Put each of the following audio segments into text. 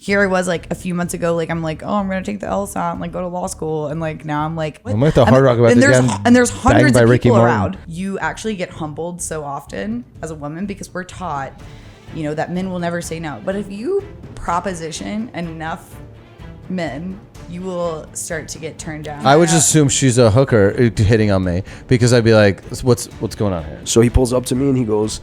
here I was like a few months ago, like I'm like, oh, I'm gonna take the LSAT and like go to law school, and like now I'm like, I'm like the Hard Rock about and there's hundreds of people Martin. around. You actually get humbled so often as a woman because we're taught, you know, that men will never say no. But if you proposition enough men, you will start to get turned down. I would just assume she's a hooker hitting on me because I'd be like, what's going on here? So he pulls up to me and he goes,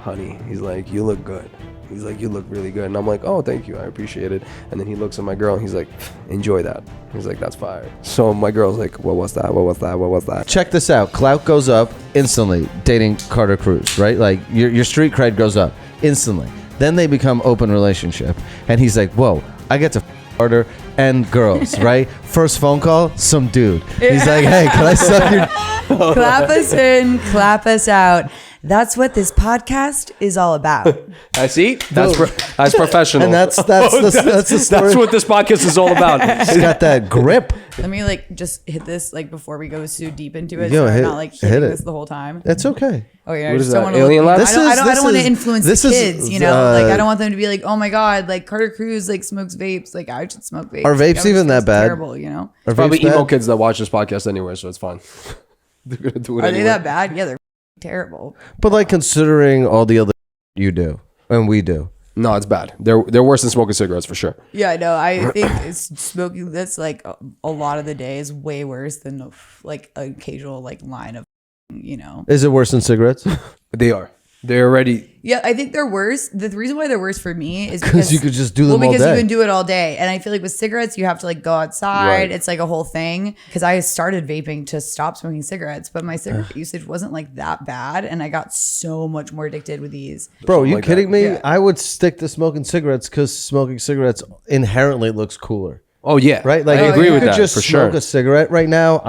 honey, he's like, you look good. He's like, you look really good. And I'm like, oh, thank you. I appreciate it. And then he looks at my girl and he's like, enjoy that. He's like, that's fire. So my girl's like, what was that? What was that? What was that? Check this out. Clout goes up instantly dating Carter Cruz, right? Like your street cred goes up instantly. Then they become open relationship. And he's like, whoa, I get to Carter and girls, right? First phone call, some dude. He's like, hey, can I suck your... Clap us in, clap us out. That's what this podcast is all about. I see. That's professional. And that's the story. That's what this podcast is all about. It's got that grip. Let me like just hit this like before we go too deep into it. Yo, so hit- I'm not like hit hitting it. this the whole time. That's okay. Oh yeah, I What just is don't that, want to Alien Labs? I don't want to This influence is- the kids, you know? Like I don't want them to be like, oh my god, like Carter Cruz like smokes vapes, like I should smoke vapes. Are vapes Like, even that it's bad? Terrible, you know? Are Probably vapes emo bad? kids that watch this podcast anyway, so it's fine. They're gonna do it Are anyway. they that bad? Yeah, they're terrible. But like considering all the other you do and we do. No, it's bad. They're worse than smoking cigarettes for sure. Yeah, no, I think it's smoking that's like a lot of the day is way worse than like an occasional like line of, you know. Is it worse than cigarettes? They are. They're already. Yeah, I think they're worse. The reason why they're worse for me is Because you could just do them all because day. you can do it all day. And I feel like with cigarettes, you have to like go outside. Right. It's like a whole thing. Because I started vaping to stop smoking cigarettes, but my cigarette usage wasn't like that bad. And I got so much more addicted with these. Bro, you like kidding that. me? Yeah. I would stick to smoking cigarettes because smoking cigarettes inherently looks cooler. Oh yeah, Right? Like I if agree you with could that just for smoke sure. a cigarette right now,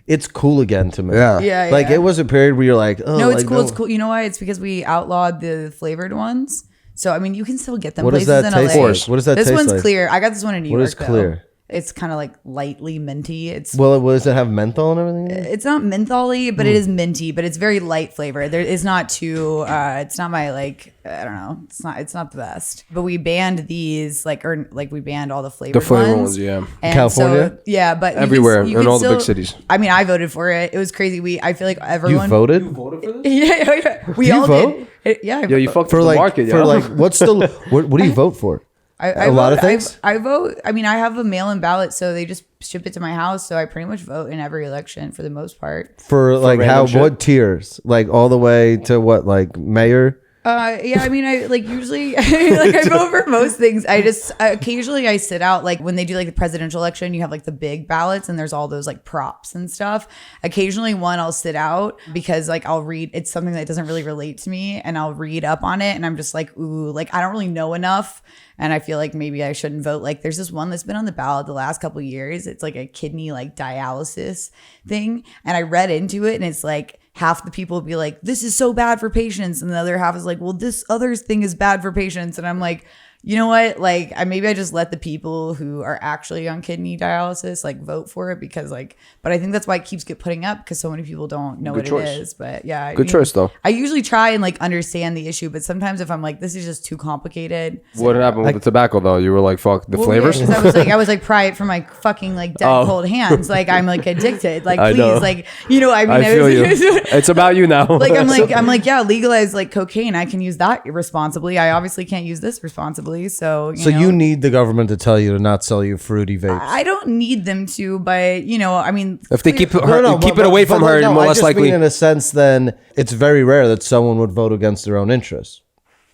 it's cool again to me. Yeah. Yeah, Like yeah. it was a period where you're like, oh, No, it's like, cool. It's cool. You know why? It's because we outlawed the flavored ones. So I mean, you can still get them What does places that in taste LA. like? What does that This taste one's like? clear. I got this one in New What York. is though. clear? It's kind of like lightly minty. It's Well, does it have menthol and everything? in it? It's not mentholy, but it is minty. But it's very light flavor. There is not too. It's not my like. I don't know. It's not the best. But we banned these we banned all the flavored flavor ones. ones, yeah. And California? So, yeah, but Everywhere, you in can all the big still- cities. I mean, I voted for it. It was crazy. I feel like everyone You voted? Yeah. We You all vote? did. Yeah. Yo, you fucked For with the like, market, for yo. like, what's the, what do you vote for? I a lot of vote- things? I vote. I mean, I have a mail-in ballot, so they just ship it to my house. So I pretty much vote in every election for the most part. For like random shit? what tiers? Like all the way to what, like mayor? Yeah, I mean, I like usually like I vote for most things. I just occasionally I sit out like when they do like the presidential election, you have like the big ballots and there's all those like props and stuff. Occasionally one I'll sit out because like I'll read, it's something that doesn't really relate to me and I'll read up on it and I'm just like, ooh, like I don't really know enough. And I feel like maybe I shouldn't vote. Like there's this one that's been on the ballot the last couple of years. It's like a kidney like dialysis thing. And I read into it and it's like, half the people will be like, this is so bad for patients. And the other half is like, well, this other thing is bad for patients. And I'm like, you know what? Like, maybe I just let the people who are actually on kidney dialysis like vote for it because like, but I think that's why it keeps get putting up because so many people don't know Good what choice. it is. But yeah, Good choice, though. I usually try and like understand the issue, but sometimes if I'm like, this is just too complicated. What happened with the tobacco though? You were like, fuck the Well, flavors. yeah, 'cause I was like, pry it from my fucking like dead cold hands. Like I'm like addicted. Like I please, know. like you know, I mean, I feel you. It's about you now. like I'm like, yeah, legalize like cocaine. I can use that responsibly. I obviously can't use this responsibly. So You need the government to tell you to not sell you fruity vapes. I don't need them to, but you know, I mean, If they keep her, No, keep but- it away but from her, no, more I less just likely. mean in a sense, then it's very rare that someone would vote against their own interests,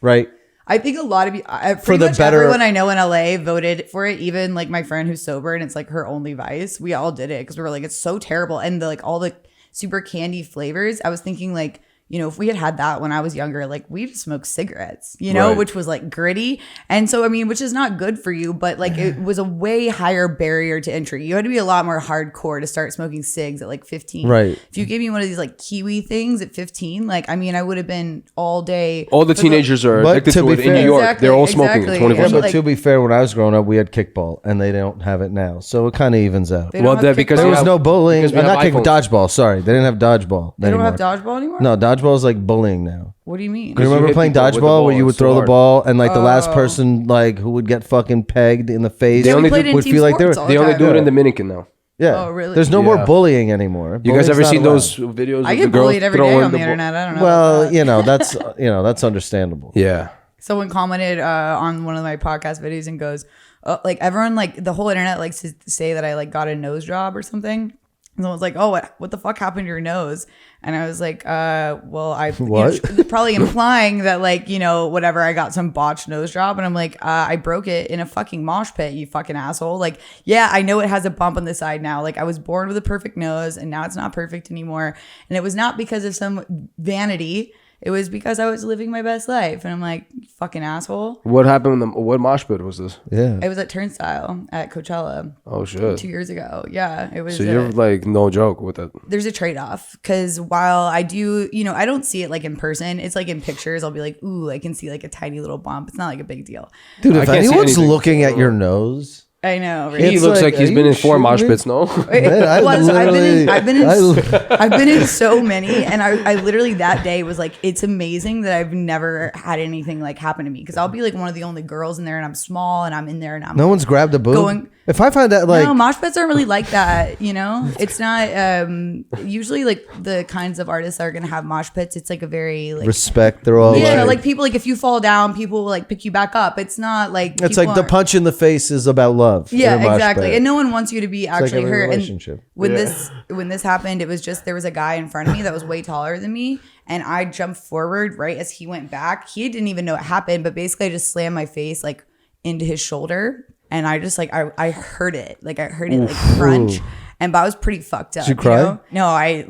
right? I think a lot of you, For pretty the much better- everyone I know in LA voted for it. Even like my friend who's sober and it's like her only vice. We all did it because we were like, it's so terrible. And all the super candy flavors. I was thinking like, you know, if we had that when I was younger, like we'd smoke cigarettes, you know, Right. which was like gritty. And so, I mean, which is not good for you, but like it was a way higher barrier to entry. You had to be a lot more hardcore to start smoking cigs at like 15. Right. If you gave me one of these like kiwi things at 15, like, I mean, I would have been all day. All the teenagers are But addicted to to be it in fair- New York. Exactly, They're all smoking exactly. 24 Yeah, Yeah, but like- to be fair, when I was growing up, we had kickball, and they don't have it now, so it kind of evens out. They don't Well, have that because There we was have- no bowling. because we have Not kick, iPhones. dodgeball. Sorry, they didn't have dodgeball. They don't anymore. have dodgeball anymore? No, dodgeball dodgeball is like bullying now. What do you mean? You remember hit playing people with the dodgeball ball where you would so throw the hard. ball and like the last Oh. person like who would get fucking pegged in the face They only played in would team feel like they were. sports all They only time. do it in Dominican now. Yeah. Oh, really? There's no more Yeah. bullying anymore. You guys Bullying's ever not seen allowed. those videos I of get the girls bullied every day throwing on the ball? internet. I don't know. Well, about that. that's understandable. Yeah. Someone commented on one of my podcast videos and goes, like everyone, like the whole internet likes to say that I like got a nose job or something. And someone's like, oh, what the fuck happened to your nose? And I was like, well, What? probably implying that like, whatever, I got some botched nose job. And I'm like, I broke it in a fucking mosh pit, you fucking asshole. Like, yeah, I know it has a bump on the side now. Like I was born with a perfect nose and now it's not perfect anymore. And it was not because of some vanity. It was because I was living my best life. And I'm like, you fucking asshole. What happened? What mosh pit was this? Yeah. It was at Turnstile at Coachella Oh shit. 2 years ago. Yeah, it was. So you're like no joke with it. There's a trade-off because while I do, I don't see it like in person. It's like in pictures. I'll be like, ooh, I can see like a tiny little bump. It's not like a big deal. Dude, I if can't see anyone's anything. looking at your nose, I know. Right? He It's looks like, like he's are been you in 4 mosh shitting me? pits, no? man, I've been in so many, and I literally that day was like, it's amazing that I've never had anything like happen to me because I'll be like one of the only girls in there, and I'm small, and I'm in there, and I'm no one's grabbed a boob. Going- If I find that like no, mosh pits aren't really like that, It's not usually like the kinds of artists that are gonna have mosh pits. It's like a very like respect, they're all yeah, like, like people like if you fall down, people will like pick you back up. It's not like it's people like the aren't- punch in the face is about love. in a Yeah, mosh exactly. pit. And no one wants you to be like actually every hurt. And relationship. when this happened, it was just there was a guy in front of me that was way taller than me, and I jumped forward right as he went back. He didn't even know it happened, but basically I just slammed my face like into his shoulder, and I just like I heard it. Like I heard it like crunch. But I was pretty fucked up. Did you cry? No, I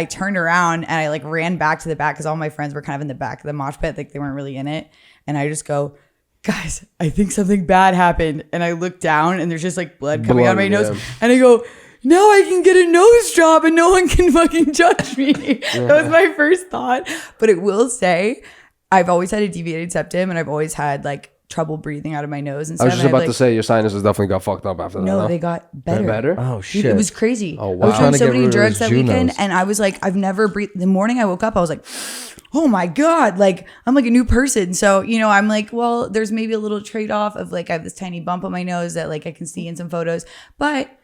turned around and I like ran back to the back because all my friends were kind of in the back of the mosh pit, like they weren't really in it. And I just go, guys, I think something bad happened. And I look down and there's just like blood coming out of my nose. yeah. And I go, now I can get a nose job and no one can fucking judge me. That was my first thought. But it will say, I've always had a deviated septum and I've always had like trouble breathing out of my nose and stuff. I was just And about I've, to say your sinuses definitely got fucked up after that. no, huh? they got better. better. Oh Dude, shit. it was crazy. Oh, I wow. was Trying doing to so get many rid of drugs those that weekend, Junos. and I was like, I've never breathed. The morning I woke up, I was like, oh my god, like I'm like a new person. So I'm like, well, there's maybe a little trade off of like I have this tiny bump on my nose that like I can see in some photos, but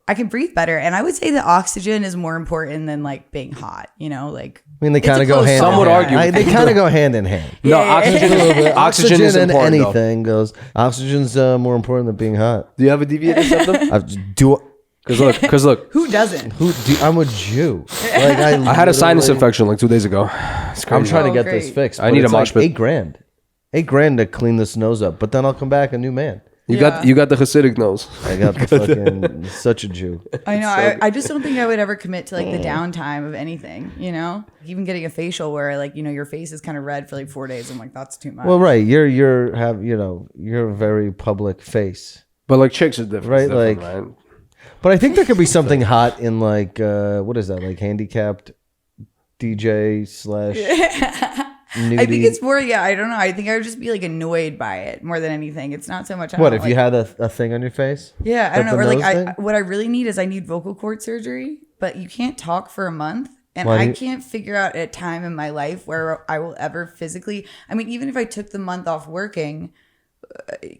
I can breathe better. And I would say that oxygen is more important than like being hot. Like I mean, they it's a kind of go close hand. Some in would hand. argue. They kind of go hand in hand. No, oxygen. Oxygen is and important. Though. anything goes. Oxygen's more important than being hot. Do you have a deviated septum? Do Because look, Who doesn't? I'm a Jew. Like I had a sinus literally- infection like 2 days ago. It's crazy. I'm trying to Oh, get great. this fixed. I but need a it's mosh like pit. $8,000. $8,000 to clean this nose up, but then I'll come back a new man. You got the Hasidic nose. I got the fucking such a Jew. I know. I just don't think I would ever commit to like the downtime of anything, Even getting a facial where like, your face is kind of red for like 4 days. I'm like, that's too much. Well, right, you're a very public face, But like chicks are different. Right, It's different, like- right? but I think there could be something hot in like what is that, like handicapped DJ / nudie. I think it's more, I don't know. I think I would just be like annoyed by it more than anything. It's not so much. What if you had a thing on your face? Yeah, I don't Like know. the Or like, nose thing? what I really need is I need vocal cord surgery, but you can't talk for a month. And Why do I you- can't figure out a time in my life where I will ever physically. I mean, even if I took the month off working,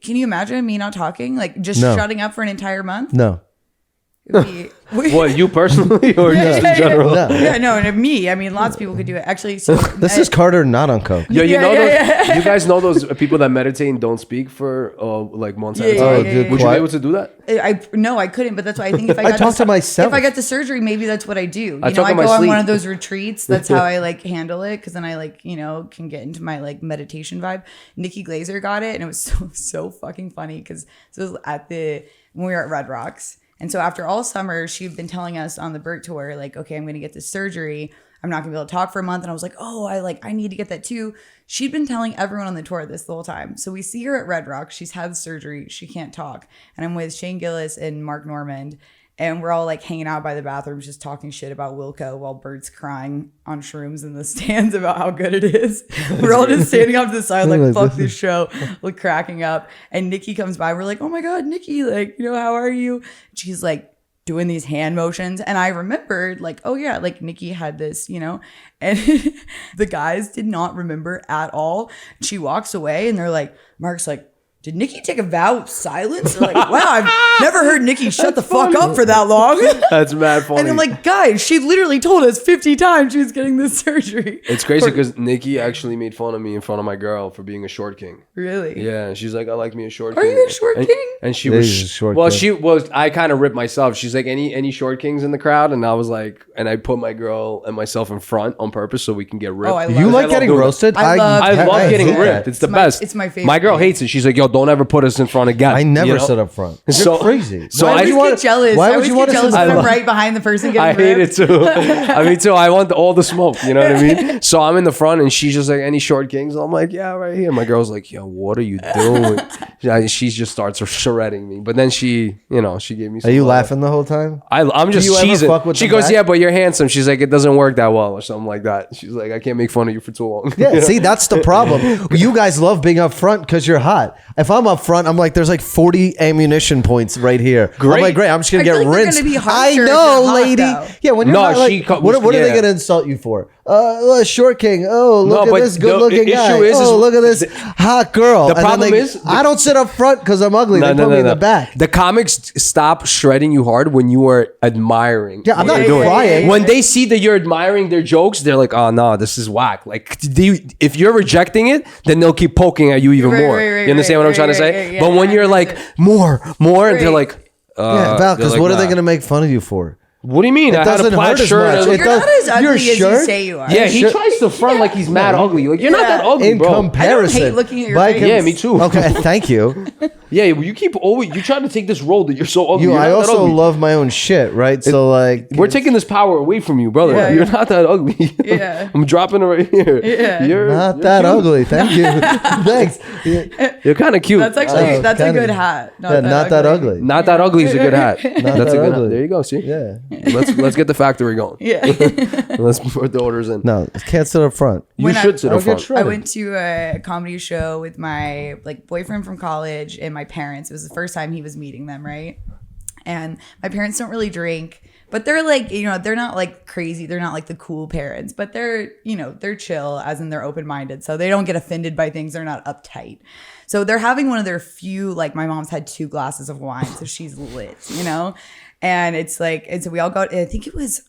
can you imagine me not talking? Like just No. shutting up for an entire month? No. It'd be- What, you personally or just in general? No. Yeah, no, and me. I mean, lots of people could do it. Actually, so This is Carter not on coke. Yo, you Yeah, know yeah, those? You guys know those people that meditate and don't speak for like months at a Yeah, time? yeah, yeah, Would you be quiet. able to do that? No, I couldn't. But that's why I think if I I got talk to myself. If I got the surgery, maybe that's what I do. You know, talk I in go my on sleep. one of those retreats. That's how I like handle it because then I like can get into my like meditation vibe. Nikki Glazer got it, and it was so fucking funny because this was when we were at Red Rocks. And so after all summer, she'd been telling us on the Bert tour, like, okay, I'm going to get this surgery. I'm not going to be able to talk for a month. And I was like, oh, I need to get that too. She'd been telling everyone on the tour this the whole time. So we see her at Red Rock. She's had surgery. She can't talk. And I'm with Shane Gillis and Mark Normand. And we're all like hanging out by the bathrooms, just talking shit about Wilco while Bert's crying on shrooms in the stands about how good it is. We're all just standing off to the side, like, fuck this show, like cracking up. And Nikki comes by. We're like, oh my God, Nikki, like, how are you? She's like, doing these hand motions. And I remembered like, oh yeah, like Nikki had this, you know, and the guys did not remember at all. She walks away and they're like, Mark's like, did Nikki take a vow of silence? They're like, wow, I've never heard Nikki shut the fuck up for that long. That's mad funny. And I'm like, guys, she literally told us 50 times she was getting this surgery. It's crazy because Nikki actually made fun of me in front of my girl for being a short king. Really? Yeah, she's like, I like me a short Are king. you a short king? And she There's was a short well, king. she was. I kind of ripped myself. She's like, any short kings in the crowd, and I was like, and I put my girl and myself in front on purpose so we can get ripped. Oh, I love You it. like love getting doing it. roasted? I love getting hate ripped. that. It's the my- best. it's my favorite My girl thing. hates it. She's like, yo, don't ever put us in front again. I never You know? sit up front. You're So- crazy. so I I always wanna- get jealous. why I would always you get wanna jealous sit when up I'm front? right behind the person getting I hate it ripped. too. I mean, too. I want all the smoke. You know what I mean? So I'm in the front, and she's just like, "Any short kings?" I'm like, "Yeah, right here." My girl's like, "Yo, what are you doing?" She just starts shredding me. But then she, you know, she gave me. Are Some you love. laughing the whole time? I'm just you ever cheesing. fuck with She them goes, back? "Yeah, but you're handsome." She's like, "It doesn't work that well," or something like that. She's like, "I can't make fun of you for too long." Yeah, see, that's the problem. You guys love being up front because you're hot. If I'm up front, I'm like, there's like 40 ammunition points right here. I'm Great. like, great, I'm just gonna I get feel like they're rinsed. gonna be I harsher if know, you're hot, lady. though. Yeah, when you're No, not, like, she co- what are they yeah. gonna insult you for? Short king. Oh, No, look but at this the good-looking guy. issue is look at this hot girl. the And then problem they- is- I don't sit up front because I'm ugly. They put me in the back. The comics stop shredding you hard when you are admiring. Yeah, I'm what not they're doing. crying. When they see that you're admiring their jokes, they're like, "Oh no, this is whack." Like, if you're rejecting it, then they'll keep poking at you even Right, more. right, You understand right, what I'm trying to right, say? right, yeah, but when yeah, you're I like, understand. more, and they're Right. like, Yeah, Val, they're because like, what are they nah. gonna make fun of you for? What do you mean? It I had a doesn't plaid hurt as shirt. much. and- It You're does- not as your ugly as you shirt? say you are. Yeah, he tries to front like he's mad ugly. Like, you're not that ugly, In bro. comparison, I don't hate looking at your by face. Yeah, me too. Okay, thank you. Yeah, well, you keep always you try to take this role that you're so ugly. You're I not that also ugly. love my own shit, right? So like, We're taking this power away from you, brother. Yeah, You're yeah. not that ugly. Yeah. I'm dropping it right here. Yeah. You're not that cute. ugly. Thank you. Thanks. Yeah, You're kind of cute. That's actually Oh, that's a kinda- good hat. not that ugly. Not that ugly is a good hat. Not That's that a good ugly. hat. There you go. See. Yeah. Let's get the factory going. Yeah. Let's put the orders in. No, can't sit up front. You When I- should sit I'll up get front. shredded. I went to a comedy show with my like boyfriend from college and my parents. It was the first time he was meeting them, right? And my parents don't really drink, but they're like, you know, they're not like crazy. They're not like the cool parents, but they're, you know, they're chill as in they're open-minded. So they don't get offended by things. They're not uptight. So they're having one of their few, like my mom's had 2 glasses of wine. So she's lit, you know? And it's like, and so we all got, I think it was,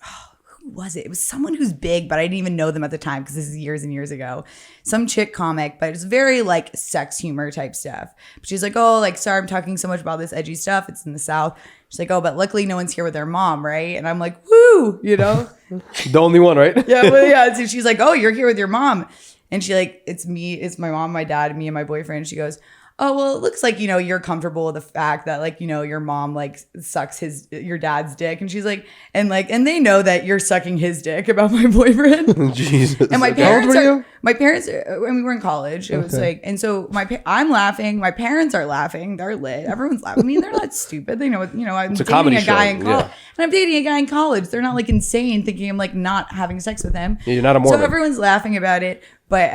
who was it? It was someone who's big, but I didn't even know them at the time because this is years and years ago. Some chick comic, but it's very like sex humor type stuff. But she's like, oh, like, sorry, I'm talking so much about this edgy stuff. It's in the South. She's like, oh, but luckily no one's here with their mom, right? And I'm like, woo, you know? The only one, right? Yeah, well, yeah. So she's like, oh, you're here with your mom. And she like, it's me, it's my mom, my dad, me and my boyfriend. She goes, oh, well, it looks like, you know, you're comfortable with the fact that like, you know, your mom like sucks your dad's dick. And she's like, and they know that you're sucking his dick about my boyfriend. Jesus. And my Okay. parents were you? are, my parents, when we were in college, it was like, and so I'm laughing. My parents are laughing. They're lit. Everyone's laughing. I mean, they're not stupid. They know, you know, I'm a dating comedy a guy show, in college. yeah. And I'm dating a guy in college. They're not like insane thinking I'm like not having sex with him. Yeah, you're not a So Mormon. everyone's laughing about it. But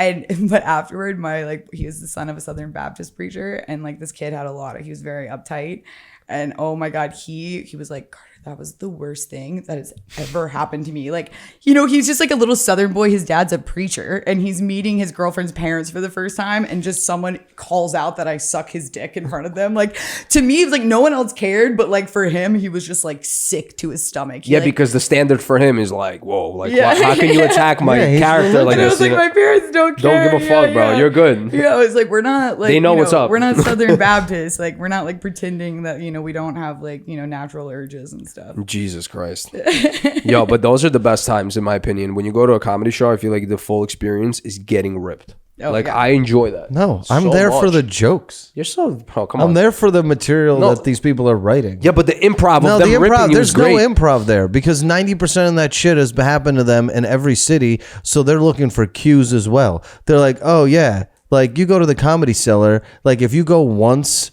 afterward, he was the son of a Southern Baptist preacher. And like this kid he was very uptight. And oh my God, he was like, Carter, that was the worst thing that has ever happened to me. Like, you know, he's just like a little Southern boy. His dad's a preacher and he's meeting his girlfriend's parents for the first time. And just someone calls out that I suck his dick in front of them. Like, to me, it was like no one else cared. But like for him, he was just like sick to his stomach. He, Yeah, like, because the standard for him is like, whoa, like, Yeah. how can you attack my Yeah, he's character like and I this? was like, you know? my parents don't care. Don't give a fuck, bro. You're good. Yeah, I was like, we're not like They know you what's up. We're not Southern Baptists. Like, we're not like pretending that, you know, we don't have like, you know, natural urges and stuff. Jesus Christ. Yo, but those are the best times, in my opinion. When you go to a comedy show, I feel like the full experience is getting ripped. Oh, like, yeah. I enjoy that. No, I'm so there for much. the jokes. You're so, bro, come on. I'm there for the material No. that these people are writing. Yeah, but the improv No, of the them ripping improv. you is There's no great. improv there because 90% of that shit has happened to them in every city. So they're looking for cues as well. They're like, oh yeah, like you go to the Comedy Cellar. Like if you go once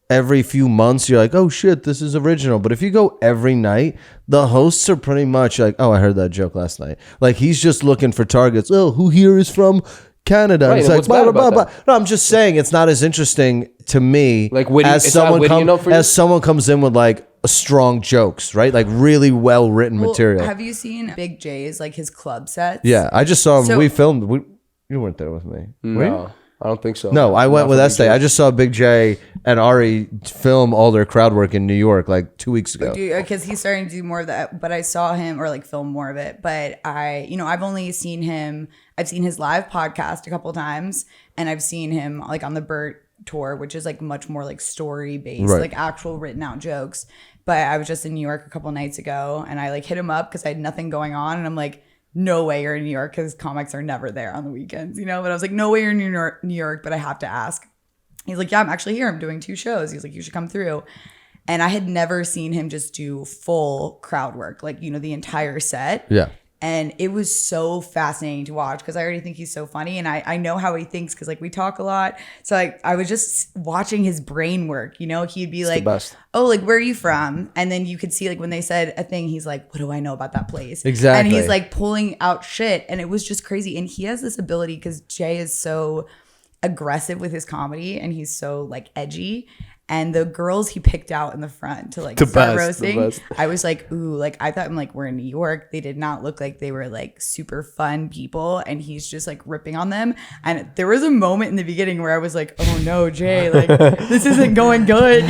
every few months, you're like, oh shit, this is original. But if you go every night, the hosts are pretty much like, oh, I heard that joke last night. Like he's just looking for targets. Oh, who here is from Canada? Right, It's and like what's bad about that? No, I'm just saying it's not as interesting to me Like, witty- as it's not someone witty enough for you? as someone comes in with like strong jokes, right? Like really well written material. Have you seen Big J's, like his club sets? Yeah, I just saw him. So- We filmed. You weren't there with me. Were you? No, I don't think so. No, I went Not with for Big Estee. J. I just saw Big J and Ari film all their crowd work in New York like 2 weeks ago. Because he's starting to do more of that, but I saw him or like film more of it. But I've only seen him. I've seen his live podcast a couple times, and I've seen him like on the Bert tour, which is like much more like story based, Right. like actual written out jokes. But I was just in New York a couple nights ago, and I like hit him up because I had nothing going on, and I'm like, no way you're in New York, because comics are never there on the weekends, But I was like, no way you're in New York, but I have to ask. He's like, yeah, I'm actually here. I'm doing 2 shows. He's like, you should come through. And I had never seen him just do full crowd work, like, the entire set. Yeah. And it was so fascinating to watch because I already think he's so funny. And I know how he thinks because, like, we talk a lot. So, like, I was just watching his brain work, He'd be like, the best. oh, like, where are you from? And then you could see, like, when they said a thing, he's like, what do I know about that place? Exactly. And he's, like, pulling out shit. And it was just crazy. And he has this ability because Jay is so aggressive with his comedy and he's so, like, edgy. And the girls he picked out in the front to like start roasting, I was like, ooh, like I thought we're in New York. They did not look like they were like super fun people. And he's just like ripping on them. And there was a moment in the beginning where I was like, oh no, Jay, like this isn't going good,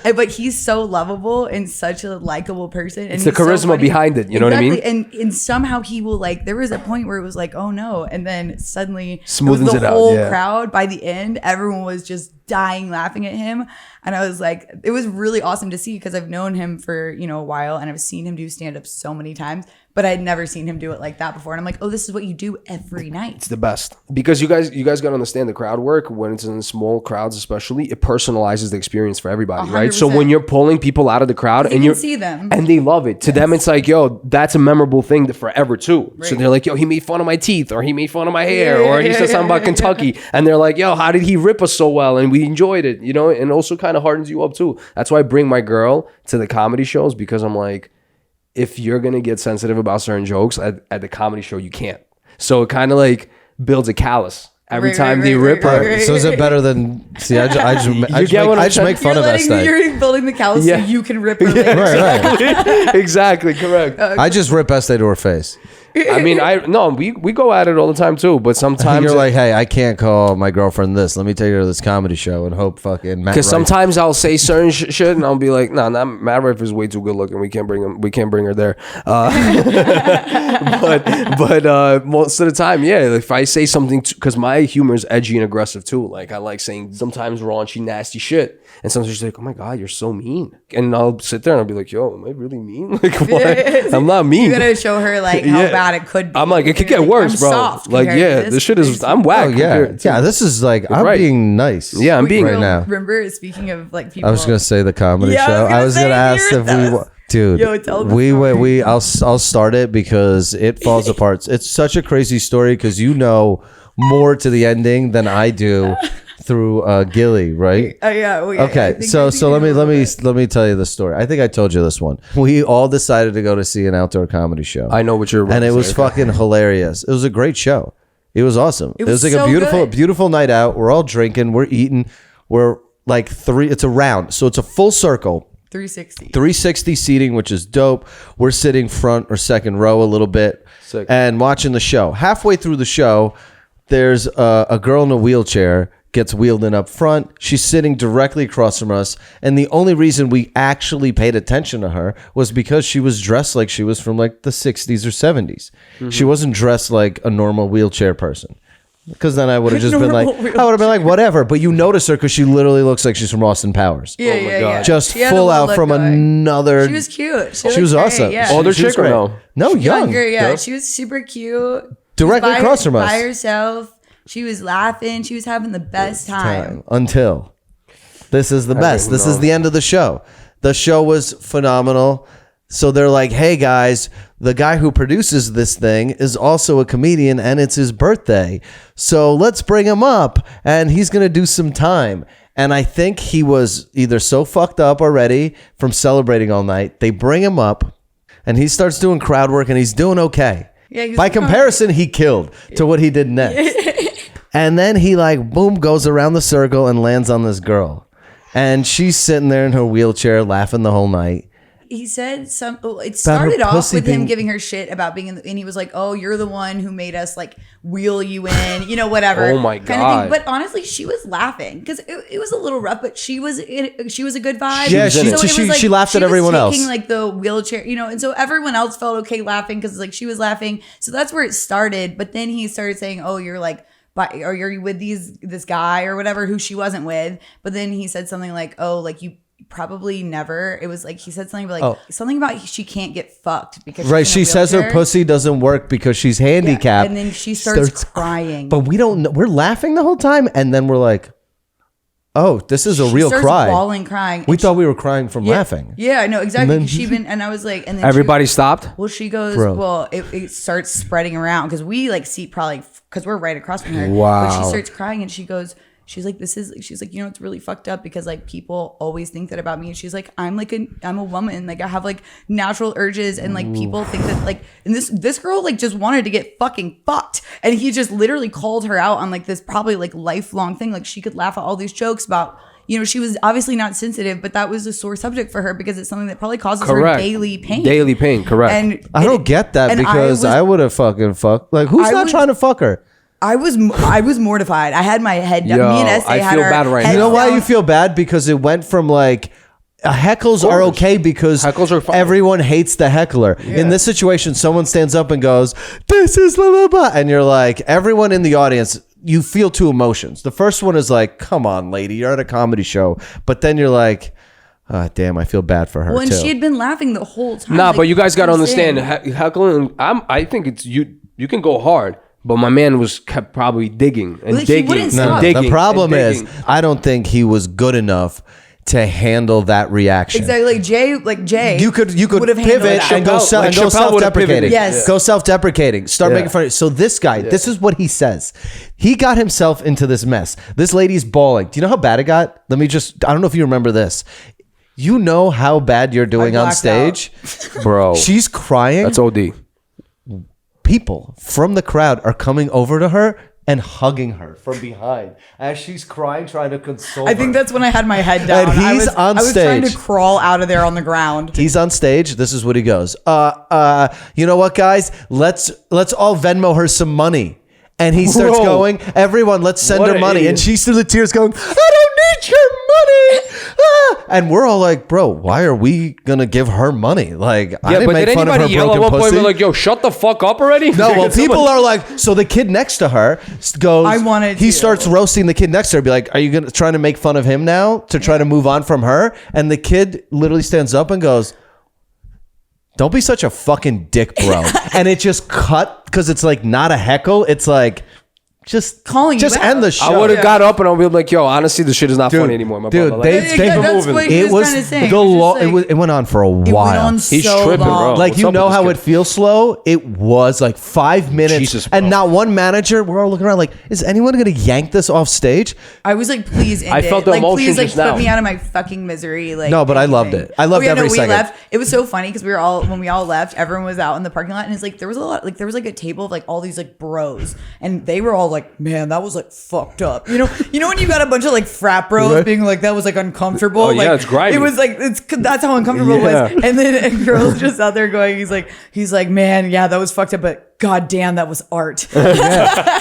But he's so lovable and such a likable person. And It's the charisma behind it. You know what I mean? And somehow he will like, there was a point where it was like, oh no. And then suddenly Smoothens it out, the whole yeah. crowd by the end, everyone was just dying laughing at him. And I was like, it was really awesome to see because I've known him for, a while and I've seen him do stand-up so many times, but I'd never seen him do it like that before. And I'm like, oh, this is what you do every night. It's the best because you guys got to understand the crowd work when it's in small crowds, especially it personalizes the experience for everybody, right? So 100%. when you're pulling people out of the crowd and you see them and they love it, to them it's like, yo, that's a memorable thing to forever too. Right. So they're like, yo, he made fun of my teeth, or he made fun of my hair, or he said something about Kentucky, and they're like, yo, how did he rip us so well? And we enjoyed it, and also kind of hardens you up too. That's why I bring my girl to the comedy shows because I'm like, if you're going to get sensitive about certain jokes at the comedy show, you can't. So it kind of like builds a callus every time they rip her. Right. So is it better than, see, I just make fun of Estee. You're building the callus so you can rip her later. Right. Exactly, correct. I just rip Estee to her face. I mean, we go at it all the time too, but sometimes you're like, hey, I can't call my girlfriend this. Let me take her to this comedy show and hope fucking Matt. Because sometimes I'll say certain shit and I'll be like, nah, Matt Rife is way too good looking. We can't bring her there. But most of the time, yeah. If I say something, because my humor is edgy and aggressive too. Like I like saying sometimes raunchy, nasty shit, and sometimes she's like, oh my god, you're so mean. And I'll sit there and I'll be like, yo, am I really mean? Like what? I'm not mean. You gotta show her like how bad it could be. I'm like, it could get worse, bro. Soft like, yeah, this shit is, I'm whack. Oh, yeah. Yeah, this is like, I'm being nice. Yeah, I'm being right now. Remember, speaking of like people. I was going to say the comedy show. I was going to ask if we, dude, Yo, tell them I'll start it because it falls apart. It's such a crazy story because you know more to the ending than I do. Through Gilly, right? Yeah. Okay, so let me tell you the story. I think I told you this one. We all decided to go to see an outdoor comedy show. I know what you're about and to it was say. fucking hilarious. It was a great show. It was awesome. It was like so a good. beautiful night out. We're all drinking. We're eating. We're like it's a round, so it's a full circle. 360 seating, which is dope. We're sitting front or second row a little bit. Sick. And watching the show. Halfway through the show, there's a girl in a wheelchair. Gets wheeled in up front. She's sitting directly across from us. And the only reason we actually paid attention to her was because she was dressed like she was from like the 60s or 70s. Mm-hmm. She wasn't dressed like a normal wheelchair person. Because then I would have just been like, whatever. But you notice her because she literally looks like she's from Austin Powers. Yeah, oh my God. Yeah. Just full out from another. She was cute. She was awesome. Yeah. Older chick or no? No, young. Yeah, she was super cute. Directly across from us. By herself. She was laughing. She was having the best time. Until this is the best. This is the end of the show. The show was phenomenal. So they're like, hey guys, the guy who produces this thing is also a comedian and it's his birthday. So let's bring him up and he's going to do some time. And I think he was either so fucked up already from celebrating all night. They bring him up and he starts doing crowd work and he's doing okay. Yeah, by comparison, he killed to what he did next. And then he like, boom, goes around the circle and lands on this girl. And she's sitting there in her wheelchair laughing the whole night. He said it started her off pussy with him being- giving her shit about being and he was like, oh, you're the one who made us like wheel you in, whatever. Oh my kind of God. thing. But honestly, she was laughing because it was a little rough, but she was a good vibe. Yeah, So it was she laughed she at was everyone else. taking like the wheelchair, and so everyone else felt okay laughing because like she was laughing. So that's where it started. But then he started saying, oh, you're like, or you're with this guy or whatever who she wasn't with. But then he said something like, oh, like you probably never. It was like he said something like something about she can't get fucked because Right, she's in a she says her wheelchair. pussy doesn't work because she's Yeah, handicapped. and then she starts crying. But we don't know. We're laughing the whole time, and then we're like, oh, this is a She real starts cry. bawling, crying. We and thought we were crying from laughing. Yeah, I know exactly. And then- And I was like, and then Everybody stopped. Well, she goes, Bro. well, it starts spreading around because we like see probably because we're right across from her. Wow. But she starts crying and she's like, it's really fucked up because like people always think that about me. And she's like, I'm a woman. Like I have like natural urges and like people think that like, and this girl like just wanted to get fucking fucked. And he just literally called her out on like this probably like lifelong thing. Like she could laugh at all these jokes about, she was obviously not sensitive, but that was a sore subject for her because it's something that probably causes her daily pain. Daily pain, correct. And I don't get that and because I would have fucking fucked. Like, who's not trying to fuck her? I was mortified. I had my head down. Yo, Me and Estee I had feel our bad right heads now. You know why down. you feel bad? Because it went from like heckles are okay because Heckles are fine. everyone hates the heckler. In this situation, someone stands up and goes, "This is blah blah blah," and you're like, everyone in the audience, you feel two emotions. The first one is like, "Come on, lady, you're at a comedy show," but then you're like, "Ah, damn, I feel bad for her." Well, and too. she had been laughing the whole time. Nah, like, but you guys got to I'm saying. understand, heckling. I think it's you. You can go hard, but my man kept probably digging and Well, he digging wouldn't and stop. digging. The problem and is, digging. I don't think he was good enough to handle that reaction. Exactly, Jay. You could would have handled pivot that. and go, Chappelle- like go Chappelle would've self-deprecating. pivoted. Yes. Go self-deprecating. Start Yeah. making fun of it. So this guy, this is what he says. He got himself into this mess. This lady's bawling. Do you know how bad it got? I don't know if you remember this. You know how bad you're doing on blacked stage? Bro, She's crying. that's OD. People from the crowd are coming over to her and hugging her from behind as she's crying, trying to console I think her. that's when I had my head down. And he's on I was trying to stage. crawl out of there on the ground. He's on stage. This is what he goes. You know what, guys? Let's all Venmo her some money. And he starts Bro. going, everyone, let's send What her an money. idiot. And she's through the tears going, I don't need your money. Ah. And we're all like, bro, why are we gonna give her money? Like, I Yeah, didn't but make did fun of her anybody yell at broken one point? pussy. We're like, yo, shut the fuck up already? No, well, people are like, so the kid next to her goes, I wanted he to. starts roasting the kid next to her, be like, are you gonna trying to make fun of him now to try to move on from her? And the kid literally stands up and goes, don't be such a fucking dick, bro. And it just cut because it's like not a heckle. It's like, just Calling you just out. end the show. I would have got up and I'll be like, yo, honestly, this shit is not funny anymore. My dude, brother. they- Like, Yeah, they- that's what he it was was kinda saying. the It was law. just like- It went on for a It went while. on He's so tripping, long. bro. Like, What's you up know with how this it feels slow? It was like 5 minutes. Jesus, bro. and not one manager. We're all looking around like, is anyone going to yank this off stage? I was like, please end I it. felt the like, emotion please, like, just now. put me out of my fucking misery. Like, No, but I loved anything. it. I loved every we second. left. It was so funny because when we all left, everyone was out in the parking lot, and it's like there was a table of like all these like bros, and they were all like, man, that was like fucked up. You know when you got a bunch of like frat bros Right. being like that was like uncomfortable. Oh, yeah, like, it's grimy. It was like that's how uncomfortable Yeah. it was. And then a girl's just out there going, he's like, man, yeah, that was fucked up, but god damn, that was art.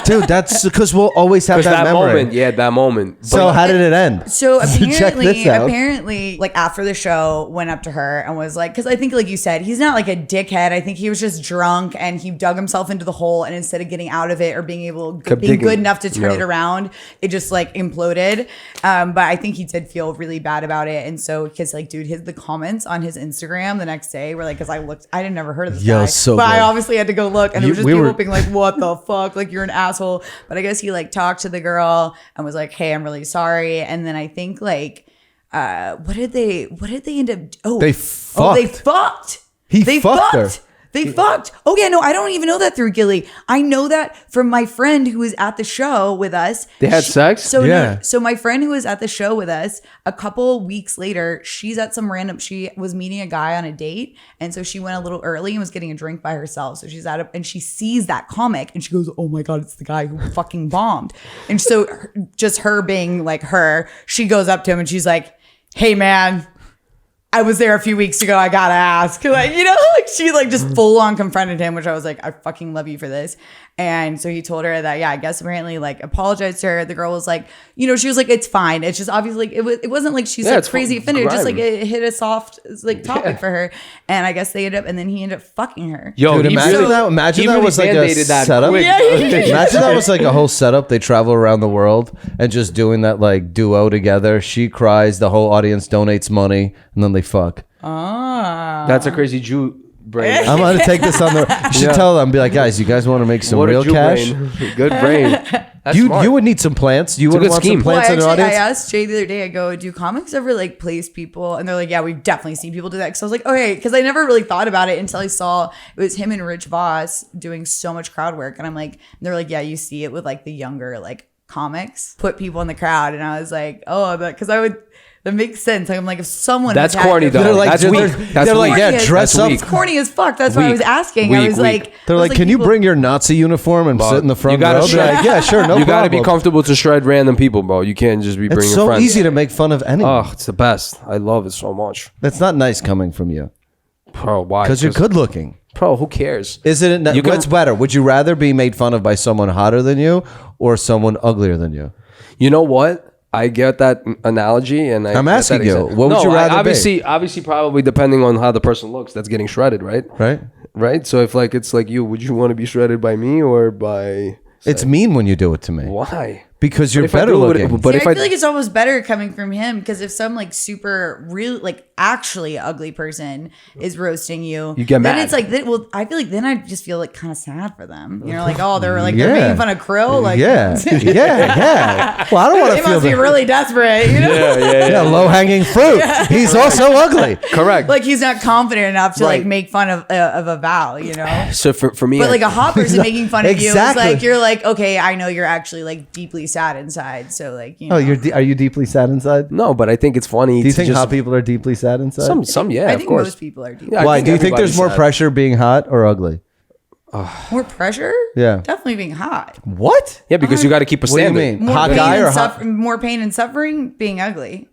Dude, that's because we'll always have that, memory. moment. Yeah, that moment. So how did it end? So Check this out. apparently, like after the show, went up to her and was like, because I think, like you said, he's not like a dickhead. I think he was just drunk and he dug himself into the hole, and instead of getting out of it or being digging. good enough to turn Yeah. it around, it just like imploded. But I think he did feel really bad about it, and so because like, dude, the comments on his Instagram the next day were like, because I had never heard of this Yo, guy, so but I good. obviously had to go look, and it was just we people were- being like, what the fuck, like you're an asshole. But I guess he like talked to the girl and was like, hey, I'm really sorry. And then I think like what did they end up They they fucked. He fucked her. They fucked. Oh yeah, no, I don't even know that through Gilly. I know that from my friend who was at the show with us. They had sex? So Yeah. no, so my friend who was at the show with us, a couple weeks later, she was meeting a guy on a date, and so she went a little early and was getting a drink by herself. So she's and she sees that comic and she goes, "Oh my god, it's the guy who fucking bombed." And so just her being like her, she goes up to him and she's like, hey man, I was there a few weeks ago. I gotta ask. Like, you know, like she like just full on confronted him, which I was like, I fucking love you for this. And so he told her that, yeah, I guess apparently like apologized to her. The girl was like, you know, she was like, it's fine. It's just obviously like, it wasn't like she's like crazy offended. Just like it hit a soft like topic for her. And I guess they ended up, and then he ended up fucking her. Yo, dude, imagine that was like a setup. Yeah, imagine that was like a whole setup. They travel around the world and just doing that like duo together. She cries, the whole audience donates money, and then they fuck. That's a crazy Jew brain. I'm gonna take this on the. You should tell them, be like, guys, you guys want to make some real cash? Brain. Good brain. That's you smart. You would need some plants. You would want some plants in the audience. I asked Jay the other day. I go, do comics ever like place people? And they're like, yeah, we've definitely seen people do that. So I was like, okay, because I never really thought about it until I saw it was him and Rich Voss doing so much crowd work, and I'm like, and they're like, yeah, you see it with like the younger like comics, put people in the crowd, and I was like, oh, because I would. That makes sense. I'm like, if someone that's corny though. They're like, that's weak. They're like, yeah, dress up. It's corny as fuck. That's why I was asking. I was like, they're like, can you bring your Nazi uniform and sit in the front row? Like, yeah, sure, no problem. You gotta be comfortable to shred random people, bro. You can't just be bringing friends. It's so friends. easy to make fun of anyone. Oh, it's the best. I love it so much. That's not nice coming from you. Bro, why? Because you're good looking. Bro, who cares? Isn't it? What's better? Would you rather be made fun of by someone hotter than you or someone uglier than you? You know what? I get that analogy, and I'm asking you, what would you rather be? Obviously, probably depending on how the person looks, that's getting shredded, right? Right. So if like it's like you, would you want to be shredded by me or by? It's mean when you do it to me. Why? Because you're better looking. But I feel like it's almost better coming from him, because if some like super real like actually ugly person is roasting you, you get mad. Then it's like, well, I feel like then I just feel like kind of sad for them. You know, like, oh, they're like they're making fun of Krill, like yeah. Well, I don't want to feel. They must be really desperate, you know? Yeah, low hanging fruit. He's also ugly. Correct. Like he's not confident enough to like make fun of a Val, you know. So for me, but like a hot person making fun of you is like, you're like, okay, I know you're actually like deeply sad inside, so like, you know. Are you deeply sad inside? No, but I think it's funny. Do you think hot people are deeply sad inside? Some yeah, I of think course. most people are deeply. Yeah, why do you think there's more pressure being hot or ugly? More pressure? Yeah, definitely being hot. What? Yeah, because you got to keep a standard. What do you mean? More Hot pain guy and or hot? more pain and suffering being ugly.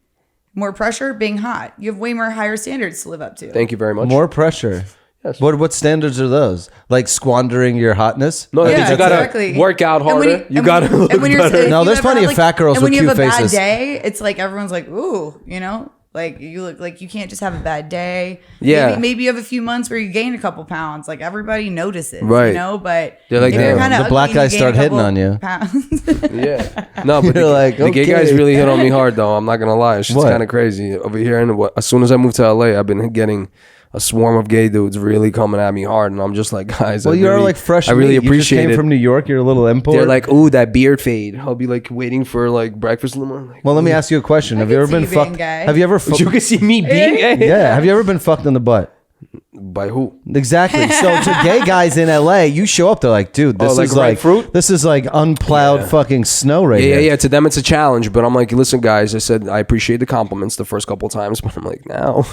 More pressure being hot. You have way more higher standards to live up to. Thank you very much. More pressure. Yes. What standards are those? Like squandering your hotness? No, you gotta work out harder. You gotta look better. No, there's plenty of fat girls with cute faces. And when you have a bad day, it's like everyone's like, ooh, you know? Like you look like you can't just have a bad day. Yeah. Maybe you have a few months where you gain a couple pounds. Like everybody notices, right? You know, but they're like, the black guys start hitting on you. Yeah. No, but the gay guys really hit on me hard though. I'm not gonna lie. It's kind of crazy over here. And as soon as I moved to LA, I've been getting a swarm of gay dudes really coming at me hard, and I'm just like, guys. Well, you're like fresh. I really appreciate it. You just came from New York. You're a little import. They're like, ooh, that beard fade. I'll be like waiting for like breakfast in the morning. Like, well, let me ask you a question. Have you ever been fucked? Have you ever? You can see me being gay. Yeah. Have you ever been fucked in the butt? By who? Exactly. So to gay guys in LA, you show up, they're like, dude, this is like fruit. This is like unplowed fucking snow right here. Yeah. To them, it's a challenge. But I'm like, listen, guys. I said I appreciate the compliments the first couple of times, but I'm like, now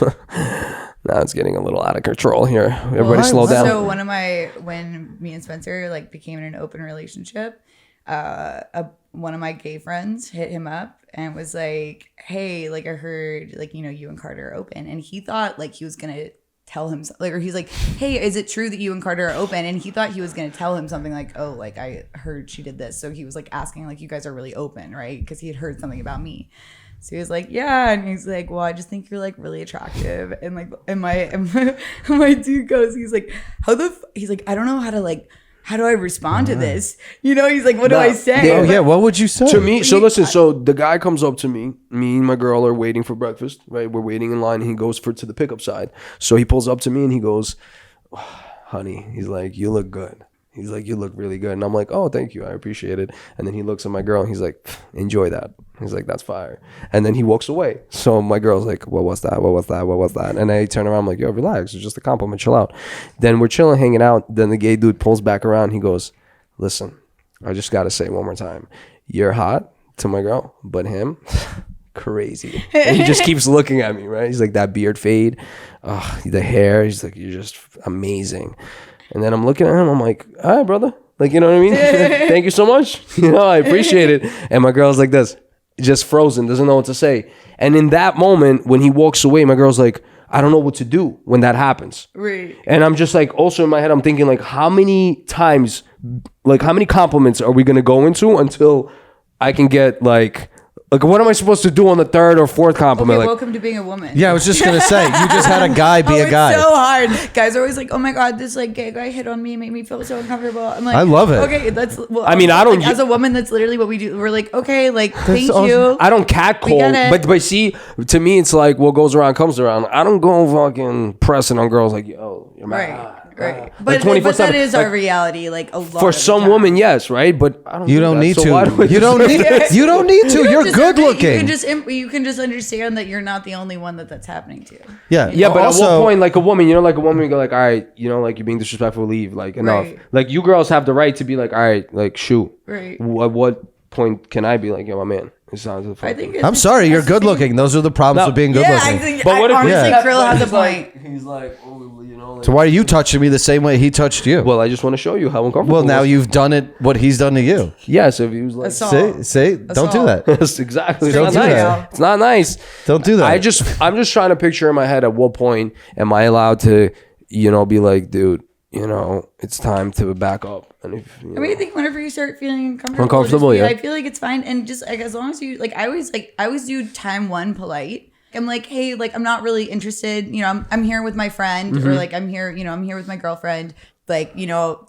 it's getting a little out of control here. Everybody slow down. So when me and Spencer like became in an open relationship, one of my gay friends hit him up and was like, hey, like I heard like, you know, you and Carter are open. And he thought like he was going to tell him like, or he's like, hey, is it true that you and Carter are open? And he thought he was going to tell him something like, oh, like I heard she did this. So he was like asking like, you guys are really open, right? Because he had heard something about me. So he was like, yeah. And he's like, well, I just think you're like really attractive. And like, and my dude goes, he's like, he's like, I don't know how do I respond to this? You know, he's like, what do I say? Oh yeah, what would you say? To me, so listen, so the guy comes up to me and my girl are waiting for breakfast, right? We're waiting in line and he goes to the pickup side. So he pulls up to me and he goes, oh, honey, he's like, you look good. He's like, you look really good. And I'm like, oh, thank you. I appreciate it. And then he looks at my girl and he's like, enjoy that. He's like, that's fire. And then he walks away. So my girl's like, what was that? What was that? What was that? And I turn around, I'm like, yo, relax. It's just a compliment. Chill out. Then we're chilling, hanging out. Then the gay dude pulls back around. He goes, listen, I just got to say one more time. You're hot to my girl, but him, crazy. And he just keeps looking at me, right? He's like, that beard fade. The hair. He's like, you're just amazing. And then I'm looking at him. I'm like, all right, brother. Like, you know what I mean? Thank you so much. You know, I appreciate it. And my girl's like this. just frozen, doesn't know what to say. And in that moment, when he walks away, my girl's like, I don't know what to do when that happens. Right. And I'm just like, also in my head, I'm thinking like, how many times, like how many compliments are we going to go into until I can get like what am I supposed to do on the third or fourth compliment? Okay, Like, welcome to being a woman. Yeah, I was just gonna say, you just had a guy be a guy. It's so hard. Guys are always like, "Oh my god, this like gay guy hit on me, made me feel so uncomfortable." I'm like, I love it. Okay, that's. Well, I mean, I don't like, as a woman, that's literally what we do. We're like, okay, like thank awesome. you. I don't catcall, but see, to me, it's like what goes around comes around. I don't go fucking pressing on girls like, yo, you're mad. Right. Like But that is like, our reality, like a lot for of the some time. women, yes, right? But I don't. You do don't that. need So to. why do I You don't need. You don't need to. You're just good looking. You can just understand that you're not the only one that's happening to. Yeah. Yeah, but also, at what point, like a woman, you go like, all right, like you're being disrespectful, leave, like enough. Right. Like you girls have the right to be like, all right, like shoot. Right. At what point can I be like, yo, my man? It sounds. I think. I'm sorry. You're good looking. Those are the problems with being good Yeah, looking. I think. But what if honestly, Yeah. Kirill has a point. He's like, oh, like, So why are you touching me the same way he touched you? well, I just want to show you how uncomfortable. Well, now it was. you've done it. What he's done to you. Yeah, so if he was like, Assault. See, don't do that. Yes, exactly. It's Don't not do nice. that. It's not nice. Don't do that. I'm just trying to picture in my head at what point am I allowed to, be like, dude, it's time to back up. And if I mean, I think whenever you start feeling uncomfortable, yeah. I feel like it's fine, and just like as long as you I always do time one polite. I'm like, hey, like I'm not really interested. I'm here with my friend, or like I'm here with my girlfriend. Like,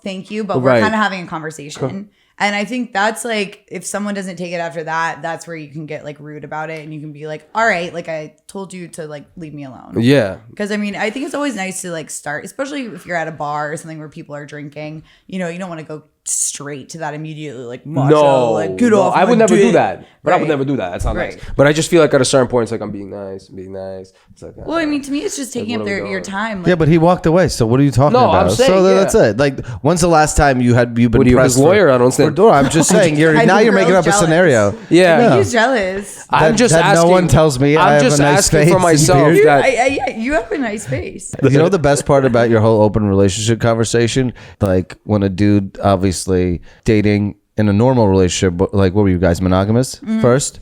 thank you, but we're Right. kind of having a conversation. And I think that's like, if someone doesn't take it after that, that's where you can get like rude about it, and you can be like, all right, like I told you to like leave me alone. yeah. Because I mean, I think it's always nice to like start, especially if you're at a bar or something where people are drinking. You don't want to go straight to that immediately, like macho, No, like get off. I would my never do dick. that. But I would Right. never do that. That's not Right. nice. But I just feel like at a certain point, it's like I'm being nice. It's like, Well, I mean, to me, it's just taking up what are we your doing? time. Like, Yeah, but he walked away. So what are you talking No, about? I'm saying, so yeah. that's it. Like, when's the last time you've been What are you, his pressed lawyer? I don't understand. for- I'm just saying. Now you're making up a Jealous. scenario. Yeah. he's jealous. I'm just that asking. No one tells me I I'm have just a nice asking face for and myself beard. that. You have a nice face. You know the best part about your whole open relationship conversation? Like when a dude obviously dating in a normal relationship, like what were you guys, monogamous first?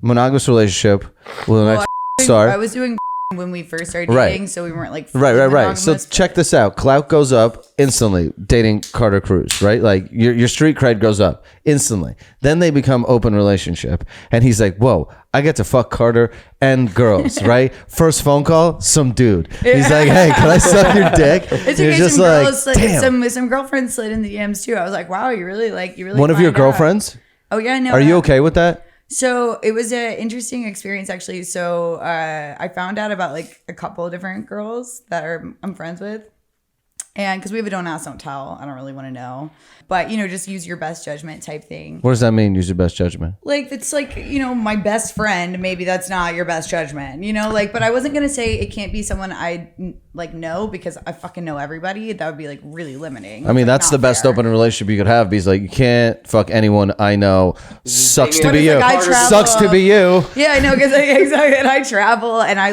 Monogamous relationship with an star. I was doing when we first started Right. dating, so we weren't like Right. So monogamous. check this out. Clout goes up instantly dating Carter Cruz, right? Like your street cred goes up instantly. Then they become open relationship. And he's like, whoa, I get to fuck Carter and girls, right? First phone call, some dude. He's like, hey, can I suck your dick? It's You're okay. just Some like, girls, damn. some girlfriends slid in the DMs too. I was like, wow, you really One of your find out. girlfriends? Oh yeah, no. Are you okay with that? So it was an interesting experience actually. So I found out about like a couple of different girls that I'm friends with. And because we have a don't ask, don't tell, I don't really want to know. But, just use your best judgment type thing. What does that mean? Use your best judgment. Like, it's like, my best friend, maybe that's not your best judgment, but I wasn't going to say it can't be someone I know because I fucking know everybody. That would be like really limiting. I mean, Like, that's not the best fair. open relationship you could have because like you can't fuck anyone I know. Sucks to But be it's you. like I travel- Sucks to be you. Yeah, I know, because exactly, and I travel, and I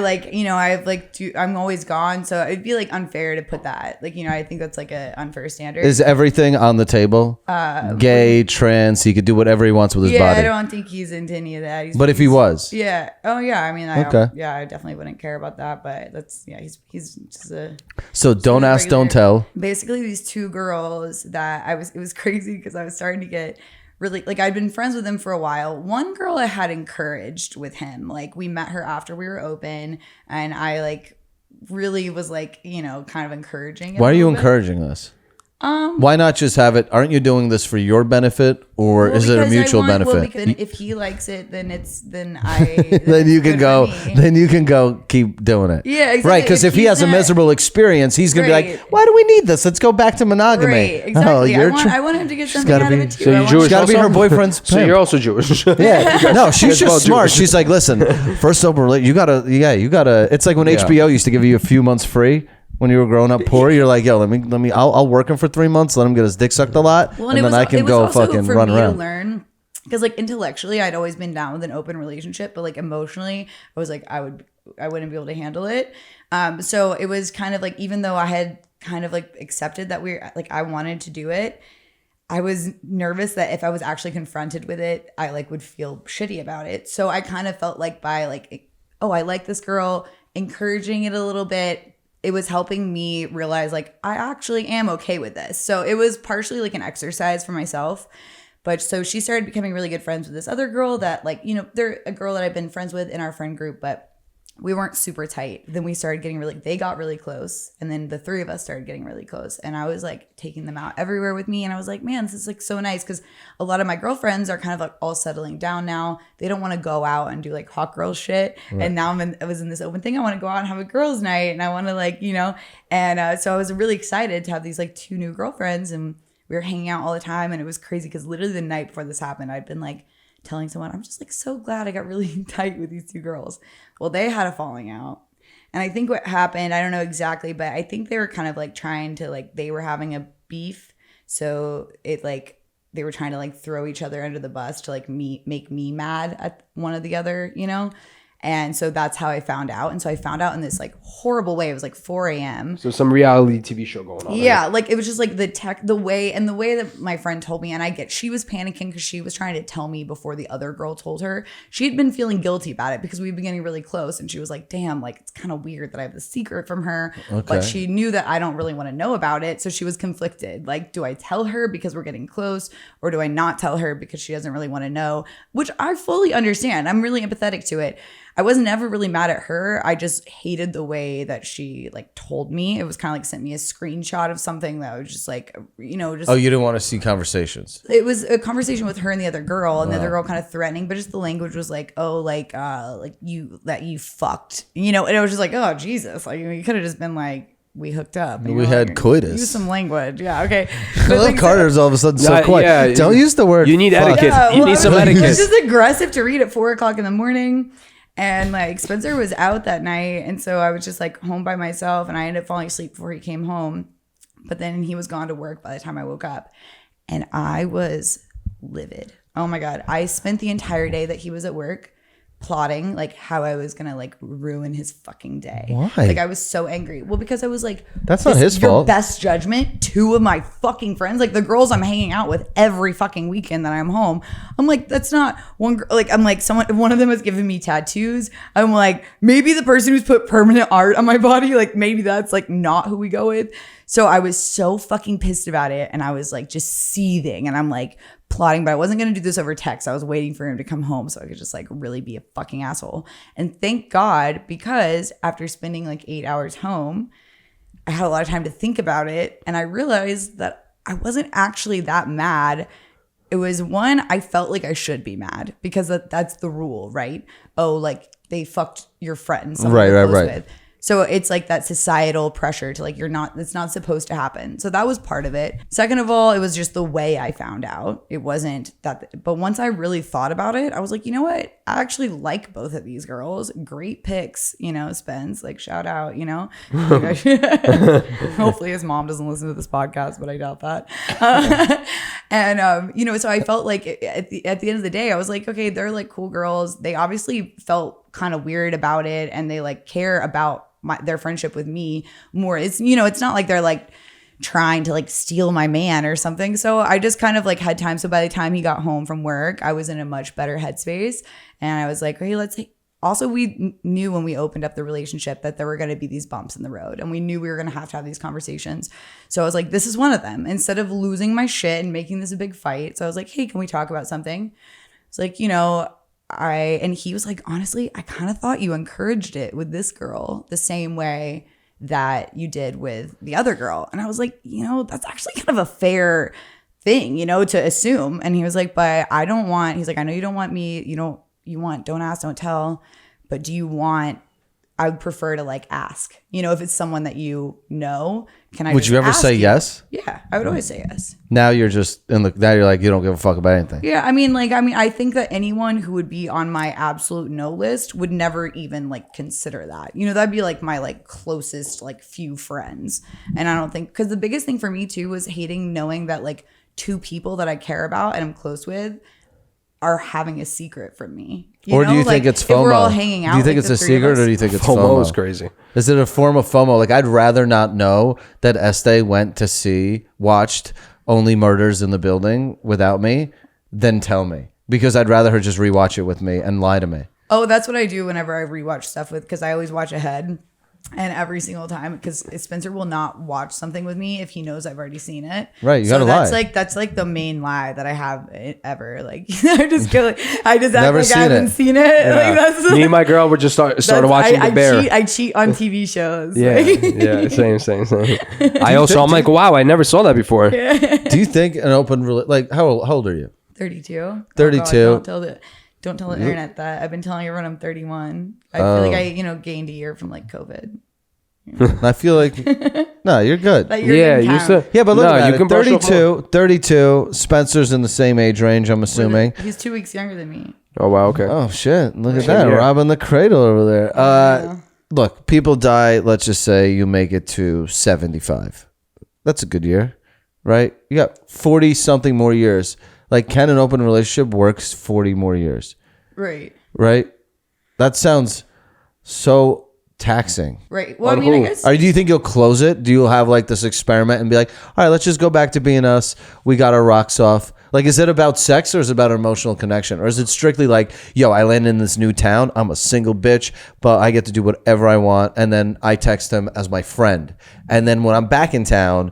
I'm always gone, so it'd be like unfair to put that. Like, I think that's like an unfair standard. Is everything on the table? Gay, trans, he could do whatever he wants with his yeah, body. I don't think he's into any of that. But if he was, yeah, oh yeah, I mean, Okay. I definitely wouldn't care about that. But he's just a. so don't ask, don't tell. Basically, these two girls that it was crazy because I was starting to get really, like, I'd been friends with him for a while. One girl I had encouraged with him, like we met her after we were open, and I like really was like, kind of encouraging. Why are you encouraging? encouraging this? Why not just have it? Aren't you doing this for your benefit, or is it a mutual benefit? Because if he likes it, then I. Then you it's can good go. for me. Then you can go. Keep doing it. Yeah, exactly. Right, because if he he's has a not- miserable experience, he's gonna be Right. like, "Why do we need this? Let's go back to monogamy." Right, exactly. Oh, you're I want him to get something gotta out of be- it too. So I you're want- Jewish She's gotta be her also? boyfriend's So pimp. you're also Jewish. Yeah, no, she's It's just called smart. Jewish. She's like, listen, first over, you gotta. It's like when HBO used to give you a few months free when you were growing up poor. You're like, yo, let me. I'll work him for 3 months. Let him get his dick sucked a lot, Well, and it then was, I can it was go also fucking for run me around. to learn, because like intellectually I'd always been down with an open relationship, but like emotionally I was like I wouldn't be able to handle it. So it was kind of like, even though I had kind of like accepted that I wanted to do it, I was nervous that if I was actually confronted with it, I like would feel shitty about it. So I kind of felt like by like, oh, I like this girl, encouraging it a little bit, it was helping me realize like I actually am okay with this. So it was partially like an exercise for myself. But so she started becoming really good friends with this other girl that like, you know, they're a girl that I've been friends with in our friend group, but we weren't super tight. Then we started getting they got really close. And then the three of us started getting really close. And I was like taking them out everywhere with me. And I was like, man, this is like so nice. Cause a lot of my girlfriends are kind of like all settling down now. They don't want to go out and do like hot girl shit. Right. And now I was in this open thing. I want to go out and have a girls' night. And I want to like, you know, and so I was really excited to have these like 2 new girlfriends. And we were hanging out all the time. And it was crazy because literally the night before this happened, I'd been like, telling someone, I'm just like so glad I got really tight with these 2 girls. Well, they had a falling out. And I think what happened, I don't know exactly, but I think they were kind of like trying to like, they were having a beef. So it like, they were trying to like throw each other under the bus to like make me mad at one or the other, you know? And so that's how I found out. And so I found out in this like horrible way. It was like 4 a.m. So some reality TV show going on. Yeah. Right? Like it was just like the way that my friend told me. And she was panicking because she was trying to tell me before the other girl told her. She had been feeling guilty about it because we'd been getting really close. And she was like, damn, like it's kind of weird that I have the secret from her. Okay. But she knew that I don't really want to know about it. So she was conflicted. Like, do I tell her because we're getting close? Or do I not tell her because she doesn't really want to know? Which I fully understand. I'm really empathetic to it. I was never really mad at her. I just hated the way that she like told me. It was kind of like sent me a screenshot of something that was just like, you know, just. Oh, you didn't want to see conversations. It was a conversation with her and the other girl, and the other girl kind of threatening, but just the language was like, oh, like you fucked, you know, and it was just like, oh, Jesus. Like you could have just been like, we hooked up. We had like, coitus. Use some language. Yeah. Okay. I love Carter's all of a sudden so quiet. Yeah, don't use the word. You need fuck. etiquette. Yeah, you need some etiquette. It was just aggressive to read at 4:00 in the morning. And like Spencer was out that night. And so I was just like home by myself and I ended up falling asleep before he came home. But then he was gone to work by the time I woke up. And I was livid. Oh my God. I spent the entire day that he was at work plotting like how I was gonna like ruin his fucking day. Why? Like I was so angry. Well, because I was like, that's not his fault. Best judgment. 2 of my fucking friends, like the girls I'm hanging out with every fucking weekend that I'm home. I'm like, that's not one girl. Like I'm like one of them has given me tattoos. I'm like, maybe the person who's put permanent art on my body, like maybe that's like not who we go with. So I was so fucking pissed about it, and I was like just seething, and I'm like plotting, but I wasn't going to do this over text. I was waiting for him to come home so I could just like really be a fucking asshole. And thank God, because after spending like 8 hours home, I had a lot of time to think about it. And I realized that I wasn't actually that mad. It was one, I felt like I should be mad because that's the rule, right? Oh, like they fucked your friend. Right. With. So it's like that societal pressure to like, it's not supposed to happen. So that was part of it. Second of all, it was just the way I found out. It wasn't that, but once I really thought about it, I was like, you know what? I actually like both of these girls. Great pics, you know, Spence, like shout out, you know. Hopefully his mom doesn't listen to this podcast, but I doubt that. You know, so I felt like at the end of the day, I was like, okay, they're like cool girls. They obviously felt kind of weird about it, and they like care about their friendship with me more. It's, you know, it's not like they're like trying to like steal my man or something. So I just kind of like had time. So by the time he got home from work, I was in a much better headspace, and I was like, hey, also, we knew when we opened up the relationship that there were going to be these bumps in the road, and we knew we were going to have these conversations. So I was like, this is one of them. Instead of losing my shit and making this a big fight. So I was like, hey, can we talk about something? It's like, you know, and he was like, honestly, I kind of thought you encouraged it with this girl the same way that you did with the other girl. And I was like, you know, that's actually kind of a fair thing, you know, to assume. And he was like, but he's like, I know you don't want me, you want don't ask, don't tell, but I would prefer to like ask, you know, if it's someone that you know, would you ever say yes? Yeah, I would always say yes. Now you're just now you're like, you don't give a fuck about anything. Yeah. I mean, I think that anyone who would be on my absolute no list would never even like consider that, you know, that'd be like my like closest, like few friends. And I don't think, because the biggest thing for me too was hating knowing that like 2 people that I care about and I'm close with are having a secret from me. Or do you think it's FOMO? If we're all hanging out, do you think it's a secret, or do you think it's FOMO? FOMO is crazy. Is it a form of FOMO? Like, I'd rather not know that Estee went to watched only murders in the building without me, then tell me. Because I'd rather her just rewatch it with me and lie to me. Oh, that's what I do whenever I rewatch stuff because I always watch ahead. And every single time, because Spencer will not watch something with me if he knows I've already seen it. Right, you gotta lie. That's like the main lie that I have ever. Like I just act Never like seen I haven't it. seen it. Yeah. Like that's Me and my girl would just started watching The Bear. I cheat on TV shows. Yeah, Like, yeah, same. I'm like, wow, I never saw that before. Do you think an open like how old are you? 32. 32. Oh God, don't tell the internet that. I've been telling everyone I'm 31. I feel like I gained a year from like COVID. I feel like no, you're good. That Yeah, didn't you count. said. Yeah, but look No, at you it. can brush off 32. Spencer's in the same age range, I'm assuming. He's 2 weeks younger than me. Oh wow, okay. Oh shit! Look at that, Yeah. robbing the cradle over there. Yeah. Look, people die. Let's just say you make it to 75. That's a good year, right? You got 40 something more years. Like, can an open relationship works 40 more years? Right. Right? That sounds so taxing. Right. Well, I On mean, I who? guess. Do you think you'll close it? Do you have like this experiment and be like, all right, let's just go back to being us. We got our rocks off. Like, is it about sex or is it about emotional connection? Or is it strictly like, yo, I land in this new town. I'm a single bitch, but I get to do whatever I want. And then I text him as my friend. And then when I'm back in town,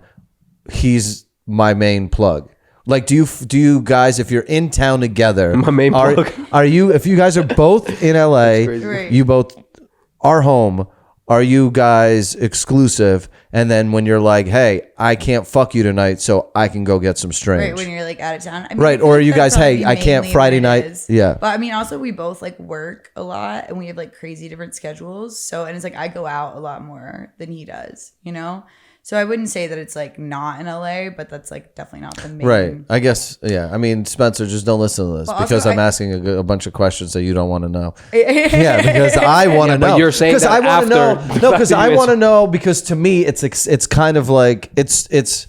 he's my main plug. Like, do you guys, if you're in town together, My main plug. are you, if you guys are both in LA, Right. you both are home, are you guys exclusive? And then when you're like, hey, I can't fuck you tonight, so I can go get some strange. Right, when you're like out of town. I mean, Right, I feel or like you that's guys, hey, probably I can't mainly Friday what it night. is. Yeah. But I mean, also we both like work a lot and we have like crazy different schedules. So, and it's like I go out a lot more than he does, you know? So I wouldn't say that it's like not in LA, but that's like definitely not the main. Right. I guess, yeah. I mean, Spencer, just don't listen to this But also because I'm I- asking a bunch of questions that you don't want to know. Yeah, because I want to Yeah, but know. you're saying 'Cause that I wanna know. after the No, fact because that you I want to answered. know. Because to me, it's kind of like it's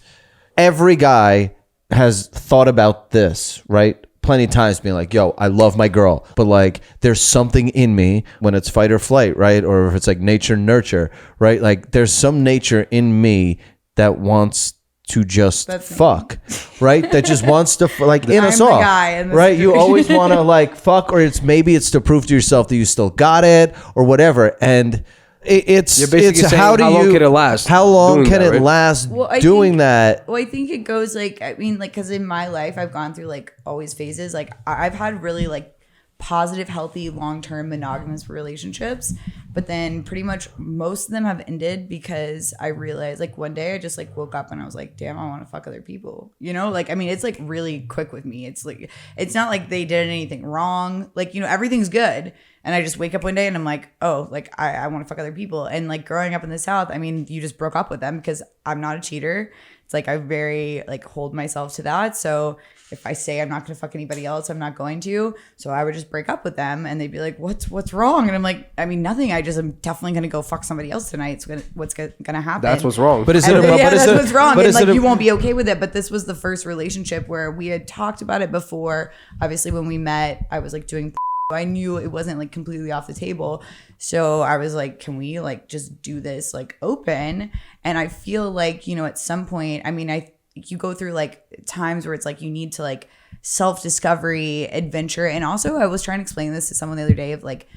every guy has thought about this, right? Plenty of times being like, yo, I love my girl, but like there's something in me when it's fight or flight, right? Or if it's like nature nurture, right? Like there's some nature in me that wants to just That's me. fuck, right? That just wants to like in I'm us the all, guy in this right? You situation. always want to like fuck, or maybe it's to prove to yourself that you still got it or whatever. And it's You're basically saying, how long can it last How long doing can that, it right? last Well, I doing think- that? Well, I think it goes like, I mean, like, because in my life, I've gone through like always phases. Like, I've had really like positive, healthy, long-term monogamous relationships, but then pretty much most of them have ended because I realized like one day I just like woke up and I was like, damn, I want to fuck other people, you know? Like, I mean, it's like really quick with me. It's like, it's not like they did anything wrong. Like, you know, everything's good. And I just wake up one day and I'm like, oh, like I want to fuck other people. And like growing up in the South, I mean, you just broke up with them because I'm not a cheater. It's like I very like hold myself to that. So if I say I'm not going to fuck anybody else, I'm not going to. So I would just break up with them and they'd be like, what's wrong? And I'm like, I mean, nothing. I just am definitely going to go fuck somebody else tonight. It's what's going to happen. That's what's wrong. But is it? And, A, yeah, but is that's it? what's wrong. But And is like it? A, you won't be okay with it. But this was the first relationship where we had talked about it before. Obviously, when we met, I was like doing. I knew it wasn't like completely off the table. So I was like, can we like just do this like open? And I feel like, you know, at some point, I mean, you go through like times where it's like you need to like self-discovery, adventure. And also I was trying to explain this to someone the other day of like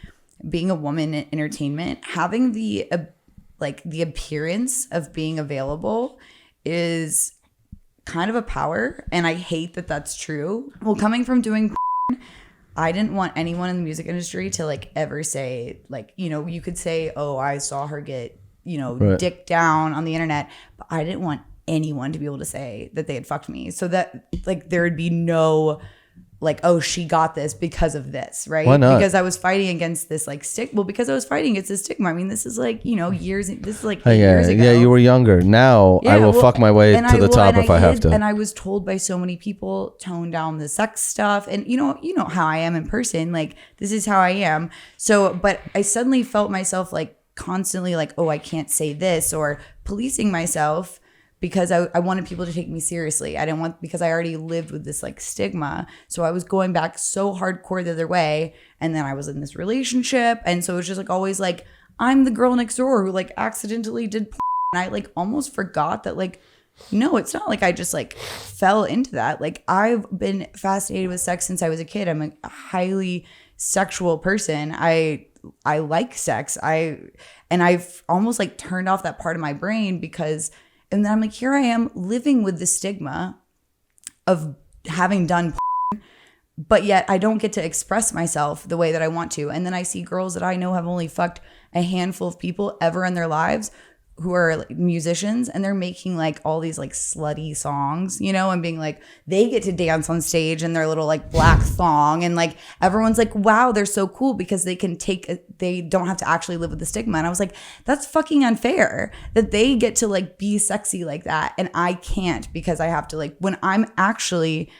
being a woman in entertainment, having the like the appearance of being available is kind of a power. And I hate that that's true. Well, coming from doing I didn't want anyone in the music industry to like ever say like, you know, you could say, oh, I saw her get, you know, Right. dick down on the internet, but I didn't want anyone to be able to say that they had fucked me. So that like there would be no like, oh, she got this because of this, right? Why not? Because I was fighting against this like stigma. Well, because I was fighting against this stigma. I mean, this is like, you know, years. This is like 8 yeah, years ago. yeah. You were younger. Now I will well, fuck my way and to the top if I have hid- to. And I was told by so many people, tone down the sex stuff. And you know how I am in person. Like this is how I am. So, but I suddenly felt myself like constantly like, oh, I can't say this, or policing myself because I wanted people to take me seriously. I didn't want, because I already lived with this like stigma. So I was going back so hardcore the other way. And then I was in this relationship. And so it was just like always like, I'm the girl next door who like accidentally did porn. And I like almost forgot that like no, it's not like I just like fell into that. Like I've been fascinated with sex since I was a kid. I'm a highly sexual person. I like sex. I've almost like turned off that part of my brain because, and then I'm like, here I am living with the stigma of having done but yet I don't get to express myself the way that I want to. And then I see girls that I know have only fucked a handful of people ever in their lives who are like musicians, and they're making like all these like slutty songs, you know, and being like, they get to dance on stage in their little like black thong, and like everyone's like, wow, they're so cool because they don't have to actually live with the stigma. And I was like, that's fucking unfair that they get to like be sexy like that and I can't, because I have to like, when I'm actually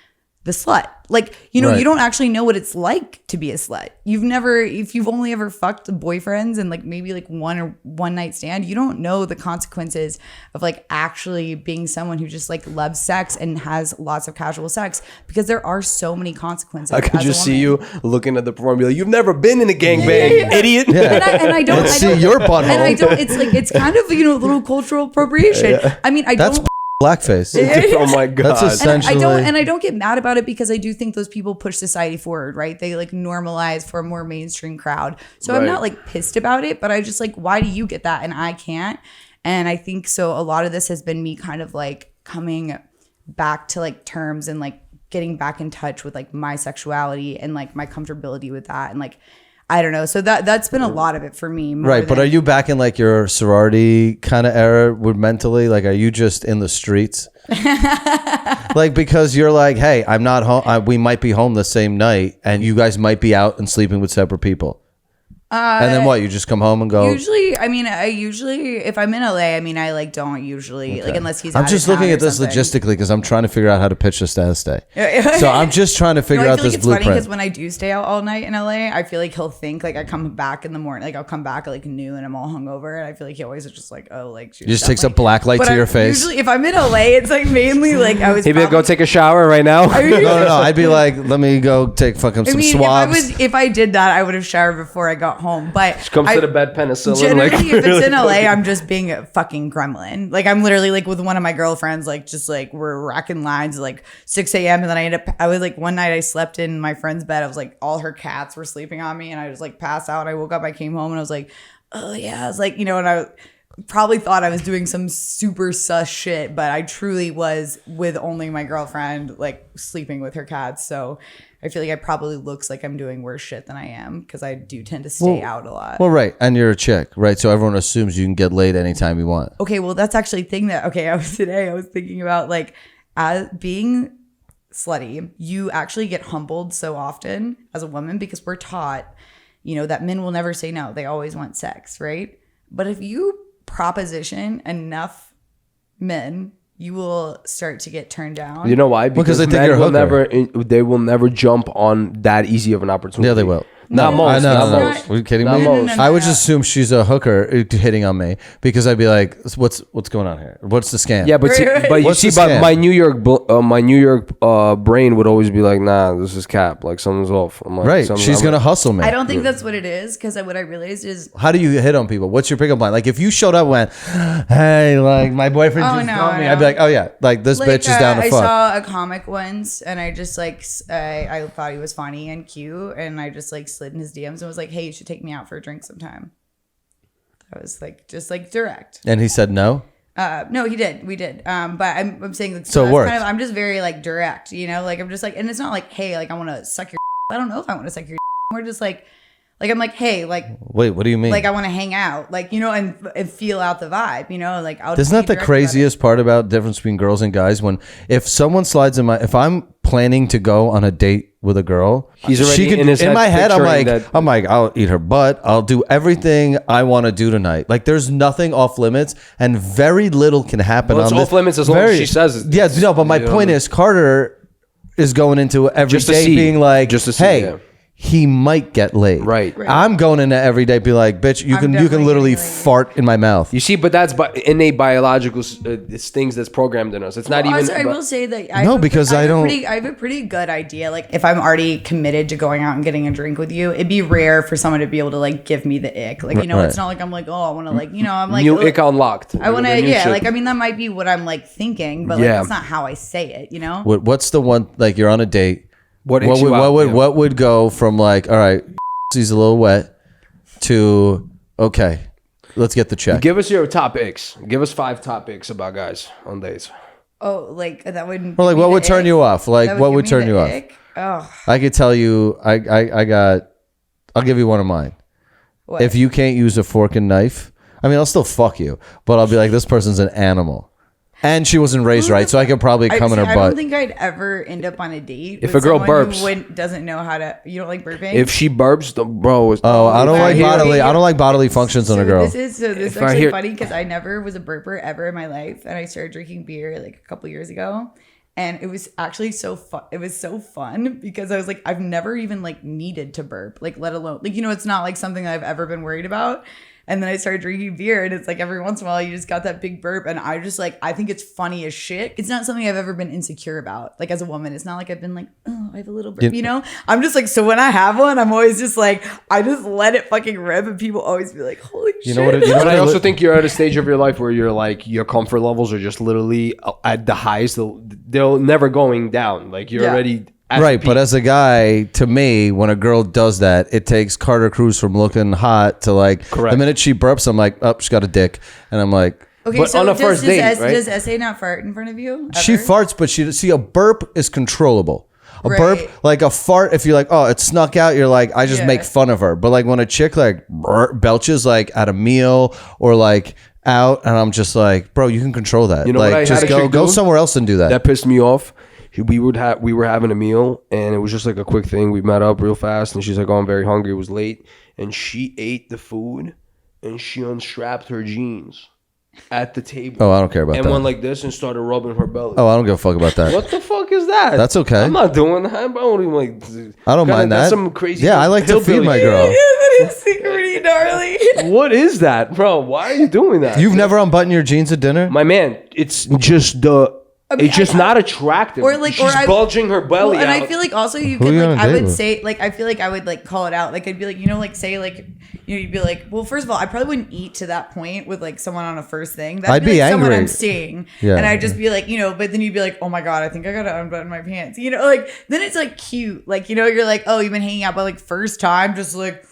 the slut. Like, you know, Right. You don't actually know what it's like to be a slut. If you've only ever fucked boyfriends and like maybe like one night stand, you don't know the consequences of like actually being someone who just like loves sex and has lots of casual sex, because there are so many consequences. I could as a just see woman. you looking at the porn and be like, you've never been in a gangbang, idiot. Yeah. And I don't Let's I see don't- your butthole. And I don't, it's like, it's kind of, you know, a little cultural appropriation. I mean, That's don't blackface. Oh my God. That's And essentially. I don't get mad about it, because I do think those people push society forward, right? They like normalize for a more mainstream crowd. So I'm Right. not like pissed about it, but I just like, why do you get that and I can't? And I think so a lot of this has been me kind of like coming back to like terms and like getting back in touch with like my sexuality and like my comfortability with that, and like I don't know. So that's been a lot of it for me. more Right, but than- are you back in like your sorority kind of era with mentally? Like, are you just in the streets? Like, because you're like, hey, I'm not home. We might be home the same night, and you guys might be out and sleeping with separate people. And then what? You just come home and go. Usually, I mean, if I'm in LA, I mean, I like don't usually like unless he's. I'm out of just town looking or at this something. logistically because I'm trying to figure out how to pitch this to Estee. So I'm just trying to figure I out feel this like it's funny because blueprint. when I do stay out all night in LA, I feel like he'll think like I come back in the morning, like I'll come back at like noon and I'm all hungover, and I feel like he always is just like, oh, like she He just takes a black light But to your face. Usually, if I'm in LA, it's like mainly like I was. He'd be like, go probably- take a shower right now. No. I'd be like, let me go take fucking some swabs. if I did that, I would have showered before I got home. But Comes I- to the bed, penicillin. Generally, like, if it's really in LA, quick. I'm just being a fucking gremlin. Like I'm literally like with one of my girlfriends, like just like we're racking lines at like 6 a.m. And then I was like, one night I slept in my friend's bed. I was like, all her cats were sleeping on me, and I just like passed out. I woke up, I came home, and I was like, oh yeah. I was like, you know, and I probably thought I was doing some super sus shit, but I truly was with only my girlfriend, like sleeping with her cats. So I feel like I probably looks like I'm doing worse shit than I am, because I do tend to stay out a lot. Well, right. And you're a chick, right? So everyone assumes you can get laid anytime you want. Okay, well, that's actually a thing that, I was thinking about, like, as being slutty, you actually get humbled so often as a woman, because we're taught, you know, that men will never say no. They always want sex, right? But if you proposition enough men, you will start to get turned down. You know why? Because they think men you're a will hooker. they will never jump on that easy of an opportunity. Yeah, they will. Not No, most. I know. Not no. most. Are you kidding Not me? most. I would just assume she's a hooker hitting on me, because I'd be like, what's going on here? What's the scam? Yeah, but see, Right. but you What's see, the but scam? my New York brain would always be like, nah, this is cap. Like something's off. I'm like, Right. something- She's I'm going to like, hustle me. I don't think that's what it is, because what I realized is, How do you hit on people? What's your pickup line? Like, if you showed up and went, hey, like, my boyfriend Oh, just no, dumped me, no. I'd be like, oh, yeah, like, this like, bitch is down to I fuck. saw a comic once, and I just like I thought he was funny and cute, and I just like slid in his DMs and was like, hey, you should take me out for a drink sometime. I was like, just like direct. And he said no? No, he did. We did. But I'm saying that. So it that's worked. I'm just very like direct, you know, like I'm just like, and it's not like, hey, like I want to suck your. I don't know if I want to suck your. We're just like I'm like, hey, like Wait, what do you mean? I want to hang out, like, you know, and feel out the vibe, you know, like I'll. Isn't that just be the direct about it. craziest part about difference between girls and guys? When if someone slides in if I'm planning to go on a date with a girl, He's already in his in head my head. picturing I'm like, I'll eat her butt. I'll do everything I want to do tonight. Like, there's nothing off limits, and very little can happen. Well, it's on off limits as long as she says it. Yeah, no, but my You know, point is, Carter is going into every Just to date see. being like, Just to see, hey. yeah. he might get laid. Right. I'm going into every day be like, bitch, you can literally fart in my mouth. You see, but that's innate biological it's things that's programmed in us. It's not even. Also, I will say that I have a pretty good idea. Like if I'm already committed to going out and getting a drink with you, it'd be rare for someone to be able to like give me the ick. Like it's not like I'm like, oh, I want to like I'm like new ick unlocked. I want to like I mean that might be what I'm like thinking, but like that's not how I say it. What's the one like you're on a date? What would go from like, all right, he's a little wet to okay, let's get the check. Give us your top icks. Give us 5 top icks about guys on dates. Oh, like that wouldn't. Or like what would turn you off? Like what would turn you off? Oh, I could tell you. I'll give you one of mine. what? If you can't use a fork and knife, I mean, I'll still fuck you, but I'll be like, this person's an animal. And she wasn't raised right, so I could probably come in her butt. I don't think I'd ever end up on a date if with a girl someone burps, who don't know how to. You don't like burping. If she burps, bro. I don't like bodily functions on a girl. This is actually funny because I never was a burper ever in my life, and I started drinking beer like a couple years ago, and it was actually so fun. It was so fun because I was like, I've never even like needed to burp, like let alone like it's not like something that I've ever been worried about. And then I started drinking beer, and it's like every once in a while you just got that big burp, and I just like I think it's funny as shit. It's not something I've ever been insecure about. Like as a woman, it's not like I've been like, oh, I have a little burp, I'm just like, so when I have one, I'm always just like, I just let it fucking rip, and people always be like, holy shit. But I also think you're at a stage of your life where you're like your comfort levels are just literally at the highest. They're never going down. Like you're already. Right, but as a guy, to me, when a girl does that, it takes Carter Cruz from looking hot to like the minute she burps, I'm like, oh, she's got a dick, and I'm like, okay, but so on a first date, right? Does SA not fart in front of you? Ever? She farts, but see, a burp is controllable. A burp, like a fart, if you're like, oh, it snuck out, you're like, I just make fun of her. But like when a chick like belches like at a meal or like out, and I'm just like, bro, you can control that. Like just go somewhere else and do that. That pissed me off. We were having a meal, and it was just like a quick thing. We met up real fast, and she's like, oh, I'm very hungry. It was late, and she ate the food, and she unstrapped her jeans at the table. Oh, I don't care about that. And went like this and started rubbing her belly. Oh, I don't give a fuck about that. What the fuck is that? That's okay. I'm not doing that. I don't mind that. That's some crazy. Yeah, I like to feed my girl. That is secretly gnarly. What is that, bro? Why are you doing that? You've never unbuttoned your jeans at dinner? My man, it's just it's just not attractive. Or like, she's bulging her belly out. And I feel like also you could like, I would say like, I feel like I would like call it out. Like I'd be like, like say like, you'd be like, well, first of all, I probably wouldn't eat to that point with like someone on a first thing. That'd I'd be like angry. Someone I'm seeing, and I'd just be like, but then you'd be like, oh my god, I think I gotta unbutton my pants. Like then it's like cute. Like you're like, oh, you've been hanging out, but like first time, just like.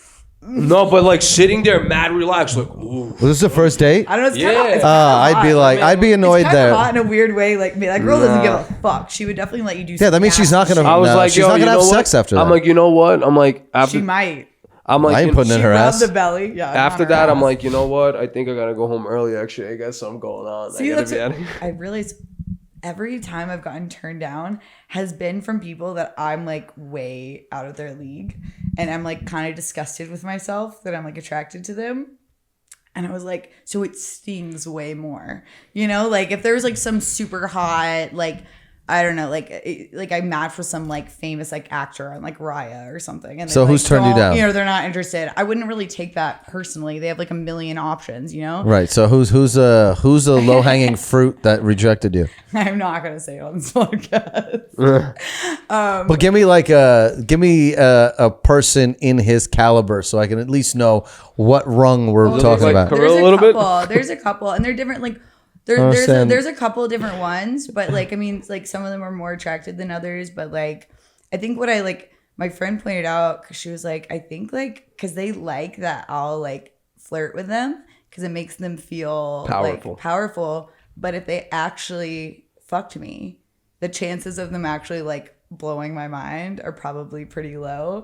No, but like sitting there mad relaxed, like, ooh. Was this the first date? I don't know. It's kind of hot. I'd be like, I'd be annoyed there. Hot in a weird way. Like that girl doesn't give a fuck. She would definitely let you do. Yeah, that means she's not gonna. I was like, she's not gonna have sex after that. I'm like, you know what? I'm like, after she might. I'm like, I ain't putting in her ass. The belly. Yeah. After that, I'm like, you know what? I think I gotta go home early. Actually, I got something going on. See, I realized every time I've gotten turned down has been from people that I'm like way out of their league, and I'm like kind of disgusted with myself that I'm like attracted to them. And I was like, so it stings way more, like if there's like some super hot, like, I don't know, like I'm mad for some like famous like actor on like Raya or something. And so who's turned you down? They're not interested. I wouldn't really take that personally. They have like a million options, Right. So who's a low hanging fruit that rejected you? I'm not gonna say it on this podcast. But give me a person in his caliber so I can at least know what rung we're talking about. There's a couple, and they're different. Like there's a couple of different ones, but like I mean, like some of them are more attractive than others. But like I think what I like, my friend pointed out, because she was like, I think like because they like that I'll like flirt with them because it makes them feel powerful. But if they actually fucked me, the chances of them actually like blowing my mind are probably pretty low.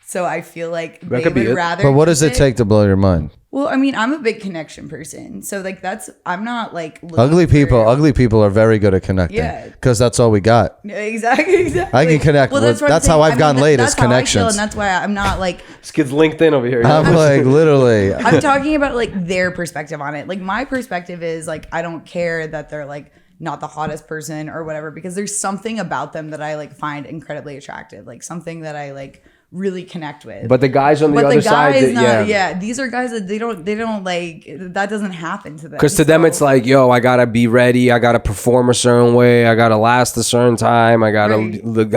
So I feel like they would rather. But what does it take to blow your mind? Well, I mean, I'm a big connection person, so like I'm not like ugly people are very good at connecting. Yeah, because that's all we got. Exactly. I can connect. Well, that's how I've gotten laid is connections, and that's why I'm not like. This kid's LinkedIn over here. I'm like literally. I'm talking about like their perspective on it. Like my perspective is like I don't care that they're like not the hottest person or whatever, because there's something about them that I like find incredibly attractive, like something that I like really connect with. But the guys on the other side, these are guys that they don't like, that doesn't happen to them. Because to them it's like, yo, I gotta be ready, I gotta perform a certain way, I gotta last a certain time, I gotta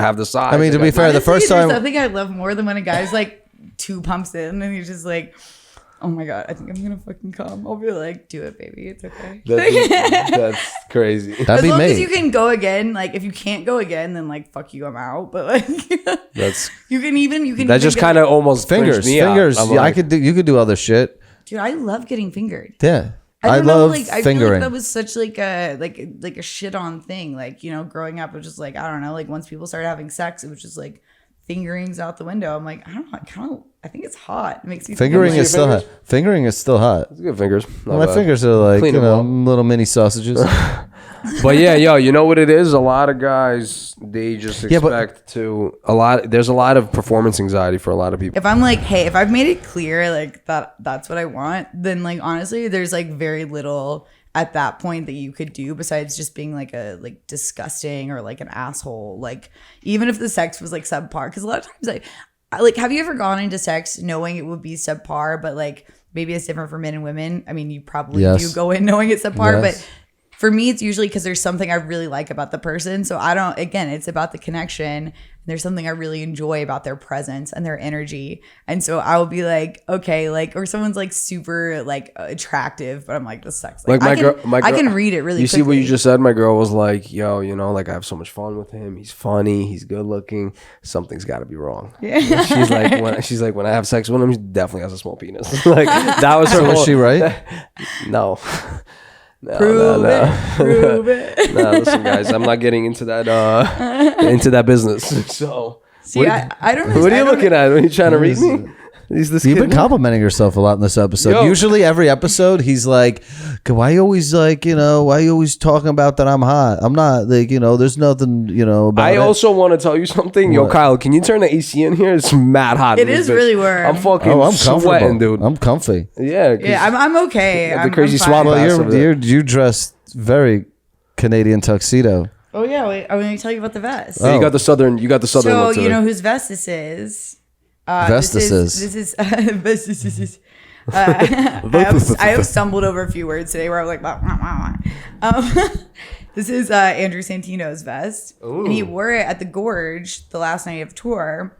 have the size. I mean, to be fair, the first time, I think I love more than when a guy's like 2 pumps in and he's just like, oh my God, I think I'm gonna fucking come. I'll be like, do it, baby. It's okay. That's crazy. That'd be as long me. as you can go again, like if you can't go again, then like fuck you, I'm out. But like That's you can. that just kind of almost fingers. me out. I'm Yeah, like, you could do other shit. Dude, I love getting fingered. Yeah. I I don't know, love like, I feel fingering. like that was such like a shit on thing. Like, you know, growing up, it was just like, I don't know, like once people started having sex, it was just like fingerings out the window. I'm like, I don't know, I think it's hot. It makes me Fingering is still hot. Fingering is still hot. It's good fingers. Not My bad. fingers are like, Clean you them know, up. little mini sausages. But yeah, yo, you know what it is? A lot of guys, they just expect there's a lot of performance anxiety for a lot of people. If I'm like, hey, if I've made it clear like that's what I want, then like honestly, there's like very little at that point that you could do besides just being like a like disgusting or like an asshole. Like even if the sex was like subpar, because a lot of times like have you ever gone into sex knowing it would be subpar, but like maybe it's different for men and women? I mean, you probably do go in knowing it's subpar, but for me, it's usually because there's something I really like about the person. So it's about the connection. There's something I really enjoy about their presence and their energy. And so I will be like, okay, like, or someone's like super like attractive, but I'm like, this sucks. Like my girl, I can read it really quickly. See what you just said? My girl was like, yo, you know, like I have so much fun with him. He's funny. He's good looking. Something's got to be wrong. Yeah. She's like, when I have sex with him, he definitely has a small penis. Like that was her. Was she right? No. Prove it. No, listen, guys, I'm not getting into that business. So, see, I don't know. What are you looking at? Are you trying to read me? You've been complimenting yourself a lot in this episode. Yo. Usually every episode he's like, why you always like, you know, why you always talking about that I'm hot? I'm not, like, you know, there's nothing, you know, about I it. also want to tell you something. Yo, Kyle, can you turn the AC in here? It's mad hot. It is really warm. I'm fucking I'm comfortable, sweating, dude. I'm comfy. Yeah, I'm okay. The crazy I'm fine. swamp. Well, you dressed very Canadian tuxedo. Oh yeah, wait, I'm going to tell you about the vest. You got the southern. So So look to you it. know whose vest this is? This is. I have stumbled over a few words today where I was like, wah, wah, wah. This is Andrew Santino's vest. Ooh. And he wore it at the Gorge the last night of tour.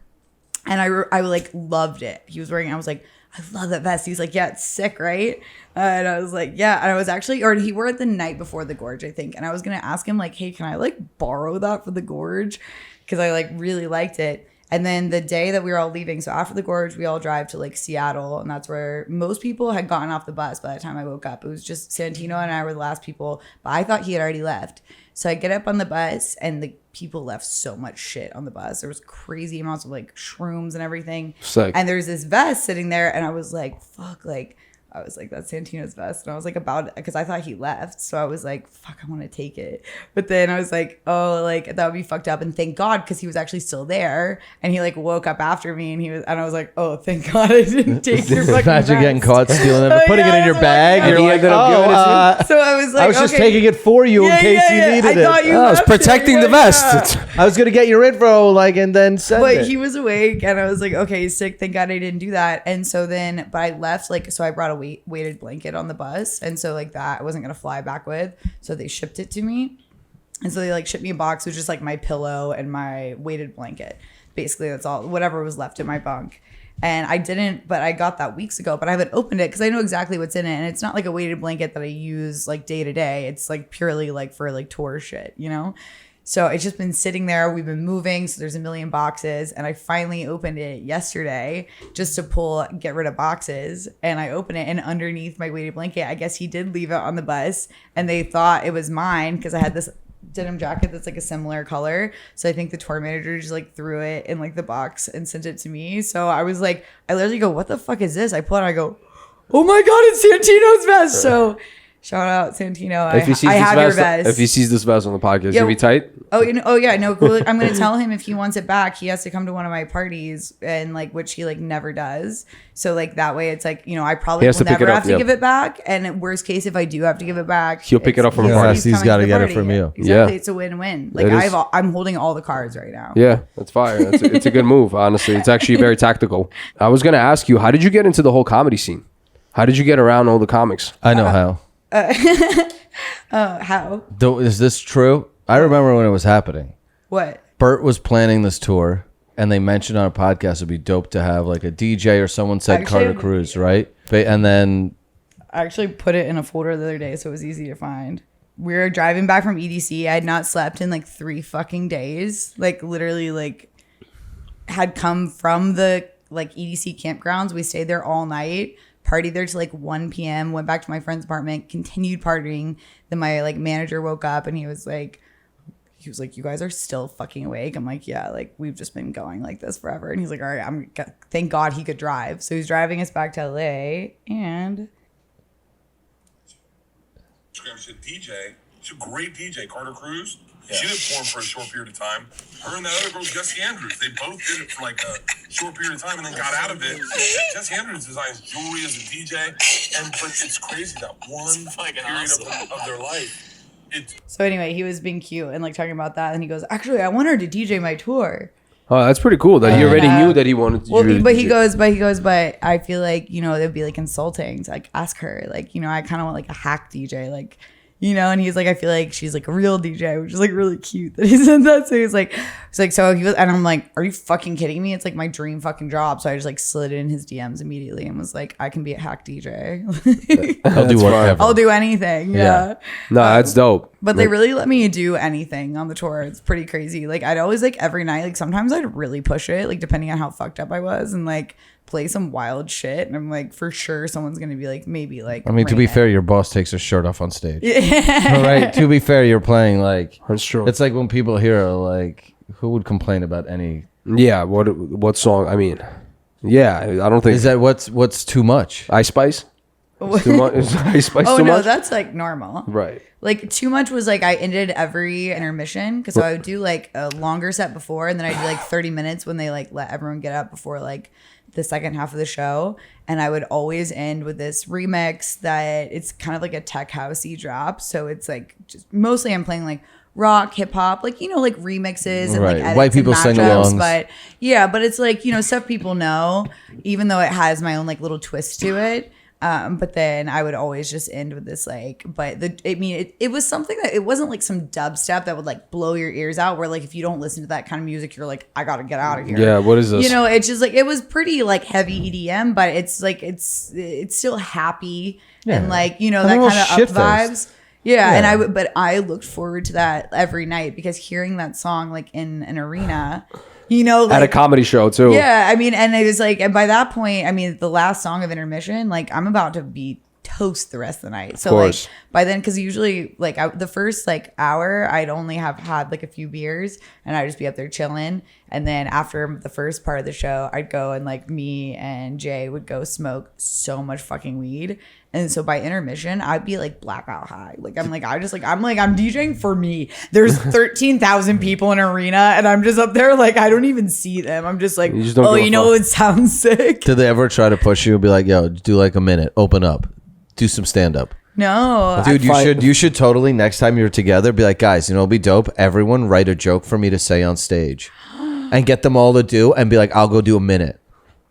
And I like loved it. He was wearing it. I was like, I love that vest. He's like, yeah, it's sick, right? And I was like, yeah. And I was actually, or he wore it the night before the Gorge, I think. And I was going to ask him like, hey, can I like borrow that for the Gorge? Because I like really liked it. And then the day that we were all leaving, so after the Gorge, we all drive to like Seattle, and that's where most people had gotten off the bus by the time I woke up. It was just Santino and I were the last people, but I thought he had already left. So I get up on the bus, and the people left so much shit on the bus. There was crazy amounts of like shrooms and everything. Sick. And there's this vest sitting there, and I was like, fuck, like, I was like, that's Santino's vest. And I was like, about it, because I thought he left. So I was like, fuck, I want to take it. But then I was like, oh, like, that would be fucked up. And thank God, because he was actually still there. And he like woke up after me, and I was like, oh, thank God I didn't take your fucking vest. Imagine getting caught stealing it, putting it in your bag. You're like, So I was like, I was just taking it for you in case you needed it. I was protecting the vest. I was gonna get your info, like, and then send But it. he was awake, and I was like, okay, he's sick. Thank God I didn't do that. And so then, but I left, like, so I brought a weighted blanket on the bus, and so like that I wasn't gonna fly back with. So they shipped it to me, and so they like shipped me a box with just like my pillow and my weighted blanket. Basically, that's all. Whatever was left in my bunk. And I didn't, but I got that weeks ago, but I haven't opened it because I know exactly what's in it. And it's not like a weighted blanket that I use like day to day. It's like purely like for like tour shit, you know? So it's just been sitting there. We've been moving. So there's a million boxes. And I finally opened it yesterday just to get rid of boxes. And I opened it, and underneath my weighted blanket, I guess he did leave it on the bus. And they thought it was mine because I had this denim jacket that's like a similar color. So I think the tour manager just like threw it in like the box and sent it to me. So I was like, I literally go, what the fuck is this? I pull it out, I go, oh my God, it's Santino's vest. So Shout out Santino. If he sees I this have your vest, vest. if he sees this vest on the podcast, Yeah. you'll be tight. Oh, oh yeah, no, cool. I'm gonna tell him if he wants it back, he has to come to one of my parties, and like which he like never does. So like that way, it's like I probably will never have to give it back. And worst case, if I do have to give it back, he'll pick it up from a party. He's got to get it from you. Exactly, it's a win-win. Like I'm holding all the cards right now. Yeah, that's fire. It's a good move. Honestly, it's actually very tactical. I was gonna ask you, how did you get into the whole comedy scene? How did you get around all the comics? I know how. How? Is this true? I remember when it was happening. What? Bert was planning this tour, and they mentioned on a podcast it'd be dope to have like a DJ or someone said Carter Cruz, right? And then I actually put it in a folder the other day, so it was easy to find. We were driving back from EDC. I had not slept in like 3 fucking days. Like literally, like had come from the like EDC campgrounds. We stayed there all night. Partied there till like 1 p.m. Went back to my friend's apartment, continued partying. Then my like manager woke up and he was like, you guys are still fucking awake. I'm like, yeah, like we've just been going like this forever. And he's like, all right, thank God he could drive. So he's driving us back to LA and DJ, she's a great DJ, Carter Cruz. Yeah. She did porn for a short period of time. Her and that other girl, Jesse Andrews, they both did it for like a short period of time and then got out of it. Jesse Andrews designs jewelry as a DJ, but it's crazy that one period of their life. So anyway, he was being cute and like talking about that, and he goes, "Actually, I want her to DJ my tour." Oh, that's pretty cool that he already knew that he wanted to. Well, but he goes, but I feel like it'd be like insulting to like ask her, like I kind of want like a hack DJ, like. And he's like, I feel like she's like a real DJ, which is like really cute that he said that. So he's like, so he was, and I'm like, are you fucking kidding me? It's like my dream fucking job. So I just like slid in his DMs immediately and was like, I can be a hack DJ. I'll do whatever. I'll do anything. Yeah. No, that's dope. But they really let me do anything on the tour. It's pretty crazy. Like I'd always like every night, like sometimes I'd really push it, like depending on how fucked up I was, and like play some wild shit. And I'm like, for sure someone's gonna be like, maybe like. I mean, to be fair, your boss takes her shirt off on stage. All right. To be fair, you're playing like. That's true. It's like when people hear like, who would complain about any? Yeah. What song? I mean, yeah. I don't think. Is that what's too much? Ice Spice. It's too much. Is Ice Spice oh too no, much? that's like normal. Right. Like too much was like I ended every intermission because I would do like a longer set before, and then I do like 30 minutes when they like let everyone get up before like the second half of the show, and I would always end with this remix that it's kind of like a tech housey drop. So it's like just mostly I'm playing like rock, hip hop, like like remixes and like edits white people and sing mashups, alongs. but yeah, but it's like stuff people know, even though it has my own like little twist to it. But then I would always just end with this like, it was something that it wasn't like some dubstep that would like blow your ears out where like if you don't listen to that kind of music you're like I gotta get out of here. Yeah, what is this? It's just like it was pretty like heavy EDM, but it's like it's still happy and like that kind of up vibes. Yeah, and I looked forward to that every night because hearing that song like in an arena. Like, at a comedy show too. Yeah, I mean, and it was like, and by that point, I mean, the last song of intermission, like I'm about to be toast the rest of the night. So like by then, because usually like the first like hour, I'd only have had like a few beers, and I'd just be up there chilling. And then after the first part of the show, I'd go and like me and Jay would go smoke so much fucking weed. And so by intermission, I'd be like blackout high. Like I'm DJing for me. There's 13,000 people in an arena, and I'm just up there like I don't even see them. I'm just like, it sounds sick. Did they ever try to push you and be like, yo, do like a minute, open up, do some stand up? No, dude, you should totally next time you're together be like, guys, it'll be dope. Everyone write a joke for me to say on stage, and get them all to do, and be like, I'll go do a minute.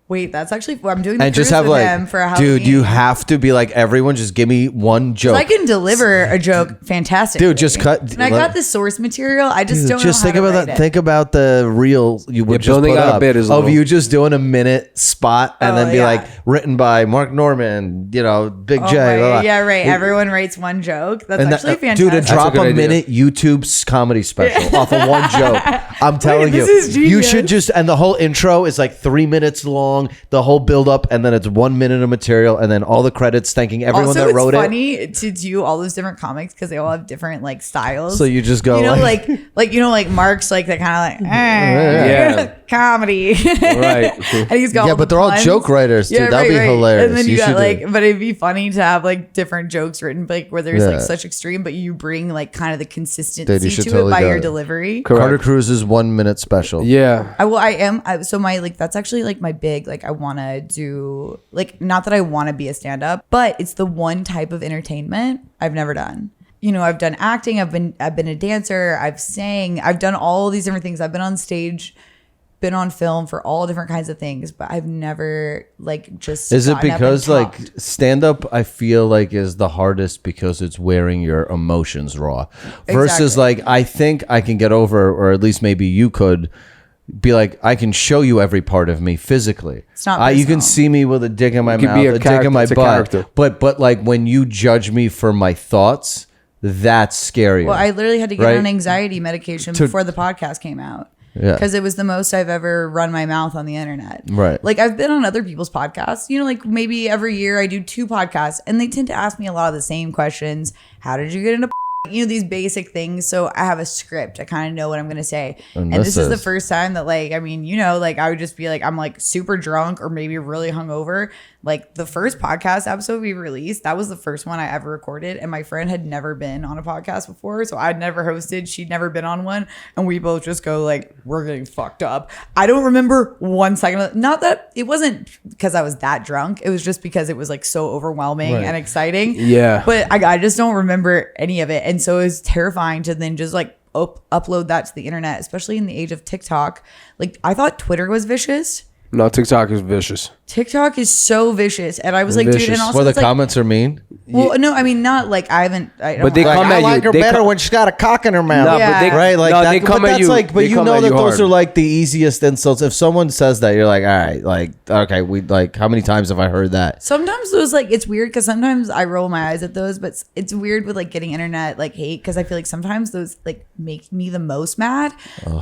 Wait, that's actually what I'm doing. The and cruise just have with like, them for a Halloween. dude, you have to be like, everyone just give me one joke. I can deliver a joke fantastic. Dude, just cut. And I got the source material. I just don't know how to write it. Think about the reel you would just put up of you just doing a minute spot and then be like, written by Mark Norman, Big J. Right. Yeah, right. Everyone writes one joke. That's actually fantastic. Dude, to drop a minute YouTube comedy special off of one joke. I'm telling you. You should just, and the whole intro is like 3 minutes long, the whole build up, and then it's 1 minute of material, and then all the credits thanking everyone that wrote it. Also, it's funny to do all those different comics because they all have different like styles. So you just go like Mark's like the kind of like comedy. Right. And he's got Yeah, all but the they're all puns. joke writers, dude. That'd be hilarious. And then you got should do like, it. but it'd be funny to have like different jokes written, like where there's Yeah. like such extreme, but you bring like kind of the consistency Dude, you should to totally it by do your it. delivery. Carter Cruz's 1 minute special. Yeah. So my like that's actually like my big like I want to do like not that I want to be a stand-up, but it's the one type of entertainment I've never done. You know, I've done acting, I've been a dancer, I've sang, I've done all these different things. I've been on stage, been on film for all different kinds of things, but I've never like just Is it gotten up because and like talked. stand up I feel like is the hardest because it's wearing your emotions raw versus Exactly. like I think I can get over, or at least maybe you could be like, I can show you every part of me physically. It's not you can personal. see me with a dick in my It could mouth, be a a dick in my character- it's a butt. character. But like when you judge me for my thoughts, that's scary. Well, I literally had to get Right? on anxiety medication before the podcast came out. Yeah. Because it was the most I've ever run my mouth on the internet. Right. Like I've been on other people's podcasts, you know, like maybe every year I do 2 podcasts and they tend to ask me a lot of the same questions. How did you get into you know, these basic things. So I have a script. I kind of know what I'm going to say. And And this this is the is- first time that like, I mean, you know, like I would just be like, I'm like super drunk or maybe really hungover. Like the first podcast episode we released, that was the first one I ever recorded. And my friend had never been on a podcast before. So I'd never hosted. She'd never been on one. And we both just go like, we're getting fucked up. I don't remember 1 second. Not that it wasn't because I was that drunk. It was just because it was like so overwhelming Right. and exciting. Yeah. But I just don't remember any of it. And so it was terrifying to then just like upload that to the internet, especially in the age of TikTok. Like I thought Twitter was vicious. No, TikTok is vicious. TikTok is so vicious. And I was like, dude, Vicious. and also where the it's like, comments are mean. well, no, I mean, not like I don't But they have- come I at like you. her They better co- when she's got a cock in her mouth. No, Yeah. but they, Right, like no, that. they come but at that's you. like, but they you come know at that you those hard. are like the easiest insults. If someone says that, you're like, all right, like, okay, we like, how many times have I heard that? Sometimes those like it's weird because sometimes I roll my eyes at those, but it's weird with like getting internet like hate because I feel like sometimes those like make me the most mad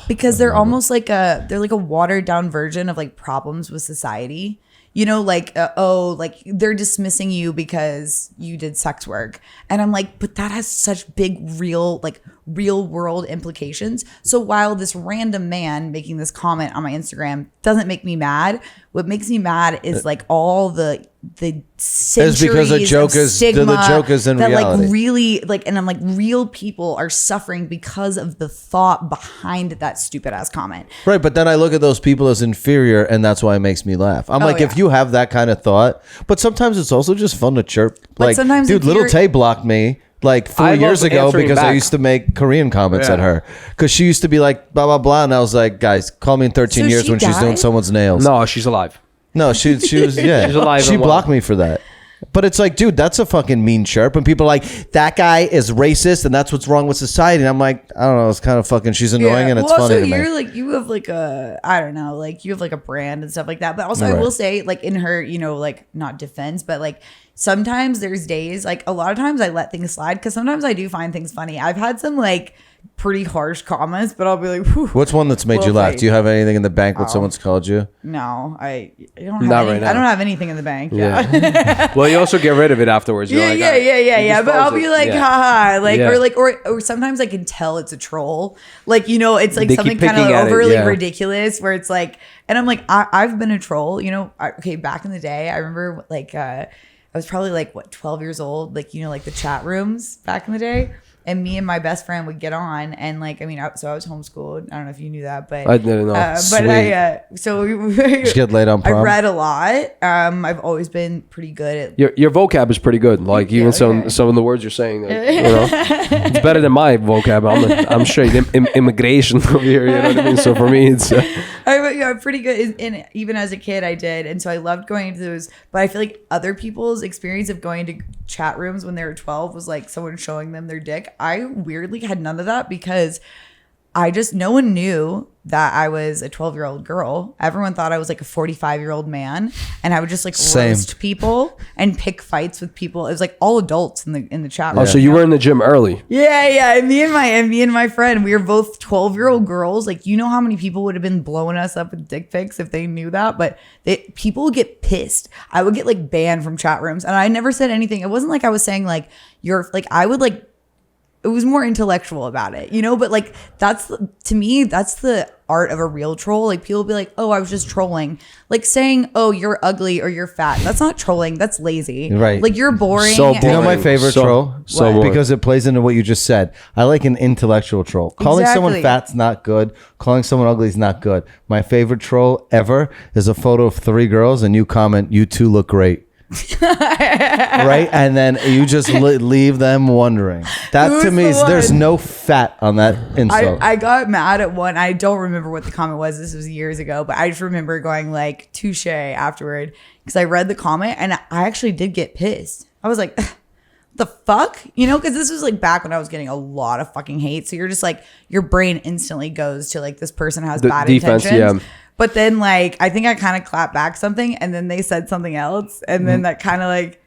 because they're almost like they're like a watered down version of like problems with society. You know, like like they're dismissing you because you did sex work, and I'm like, but that has such big real world implications. So while this random man making this comment on my Instagram doesn't make me mad, what makes me mad is like all the centuries because the joke of is- stigma the joke is in that reality. like really like, and I'm like, real people are suffering because of the thought behind that stupid ass comment. Right, but then I look at those people as inferior, and that's why it makes me laugh. I'm like, yeah. if you have that kind of thought, but sometimes it's also just fun to chirp. But Like, sometimes dude, if Little you're- Tay blocked me like 4 I years love ago answering because I back. used to make Korean comments at Yeah. her because she used to be like blah blah blah, and I was like, guys, call me in 13 So years she when she's doing died? someo's nails. No, she's alive. No, she was yeah. She's alive She and well. blocked me for that. But it's like, dude, that's a fucking mean chirp. And people are like, that guy is racist and that's what's wrong with society. And I'm like, I don't know, it's kind of fucking, she's annoying and it's well, funny also to me. you're like you have like a I don't know, like you have like a brand and stuff like that. But also I Right. will say, like in her, you know, like not defense, but like sometimes there's days, like a lot of times I let things slide because sometimes I do find things funny. I've had some like pretty harsh comments, but I'll be like, whew, What's one that's made Well, you laugh? like- Do you have anything in the bank when Oh. someone's called you? no, I don't have Not any, right now. I don't have anything in the bank. Yeah. Well, you also get rid of it afterwards. You're Yeah, like, yeah, all right, yeah. you But I'll dispose be it. like, Yeah. haha, like, Yeah. or sometimes I can tell it's a troll. Like, you know, it's like They keep something kind of picking at it, overly yeah. ridiculous where it's like, and I'm like, I've been a troll, you know. Okay, back in the day, I remember like, I was probably like, what, 12 years old, like, you know, like the chat rooms back in the day. And me and my best friend would get on, and like, I mean, so I was homeschooled. I don't know if you knew that, but I didn't know. But Sweet. Did you get laid on I prom? read a lot. I've always been pretty good at Your vocab is pretty good. Like even okay. some of the words you're saying, you know, it's better than my vocab. I'm straight immigration over here. You know what I mean? So for me, it's I'm pretty good, and even as a kid, I did, and so I loved going to those. But I feel like other people's experience of going to chat rooms when they were 12 was like someone showing them their dick. I weirdly had none of that because no one knew that I was a 12-year-old girl. Everyone thought I was like a 45-year-old man, and I would just like Same. roast people and pick fights with people. It was like all adults in the chat room. oh, so you were in the gym early. Yeah. And me and my friend, we were both 12-year-old girls. Like, you know how many people would have been blowing us up with dick pics if they knew that? But people would get pissed. I would get like banned from chat rooms, and I never said anything. It wasn't like I was saying like you're like I would like. It was more intellectual about it, you know. But like to me, that's the art of a real troll. Like people will be like, oh, I was just trolling. Like saying, oh, you're ugly or you're fat. That's not trolling. That's lazy. Right. Like you're boring. So You know my favorite troll? So boring. Because it plays into what you just said. I like an intellectual troll. Calling someone Exactly. fat's not good. Calling someone ugly is not good. My favorite troll ever is a photo of 3 girls and you comment, you two look great. Right? And then you just leave them wondering. That to Who's me, the there's one? no fat on that insult. I got mad at one. I don't remember what the comment was. This was years ago, but I just remember going like touche afterward because I read the comment and I actually did get pissed. I was like, the fuck? You know, because this was like back when I was getting a lot of fucking hate. So you're just like, your brain instantly goes to like, this person has The bad defense, intentions. yeah. But then like, I think I kind of clapped back something and then they said something else. And then that kind of like,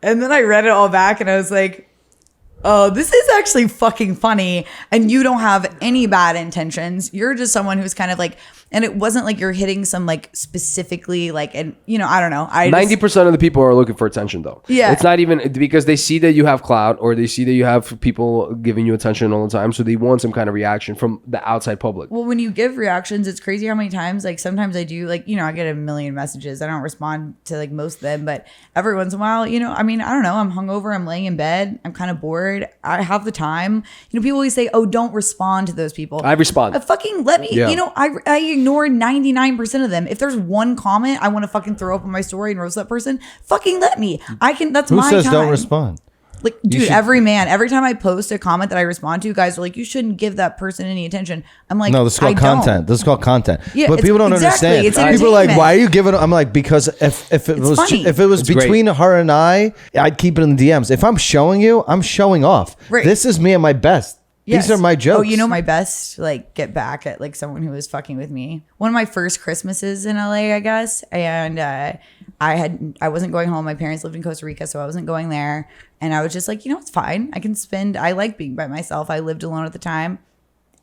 and then I read it all back and I was like, oh, this is actually fucking funny. And you don't have any bad intentions. You're just someone who's kind of like, and it wasn't like you're hitting some like specifically like, and you know, I don't know. 90% of the people are looking for attention though. Yeah. It's not even because they see that you have clout or they see that you have people giving you attention all the time. So they want some kind of reaction from the outside public. Well, when you give reactions, it's crazy how many times, like sometimes I do, like, you know, I get a million messages. I don't respond to like most of them, but every once in a while, you know, I mean, I don't know. I'm hungover. I'm laying in bed. I'm kind of bored. I have the time. You know, people always say, oh, don't respond to those people. I respond. Fucking let me, Yeah. you know, I ignore 99% of them. If there's one comment I want to fucking throw up on my story and roast that person, fucking let me. I can, that's Who my says time. don't respond? Like, dude, should- every time I post a comment that I respond to, guys are like, you shouldn't give that person any attention. I'm like, No, this is called I don't. content. This is called content. Yeah, but it's- people don't exactly, understand. it's People are like, entertainment. why are you giving? I'm like, because if it was funny. It's great. between her and I'd keep it in the DMs. If I'm showing you, I'm showing off. Right. This is me at my best. Yes. These are my jokes. Oh, you know my best, like, get back at like someone who was fucking with me. One of my first Christmases in LA, I guess, and I wasn't going home. My parents lived in Costa Rica, so I wasn't going there. And I was just like, you know, it's fine. I like being by myself. I lived alone at the time.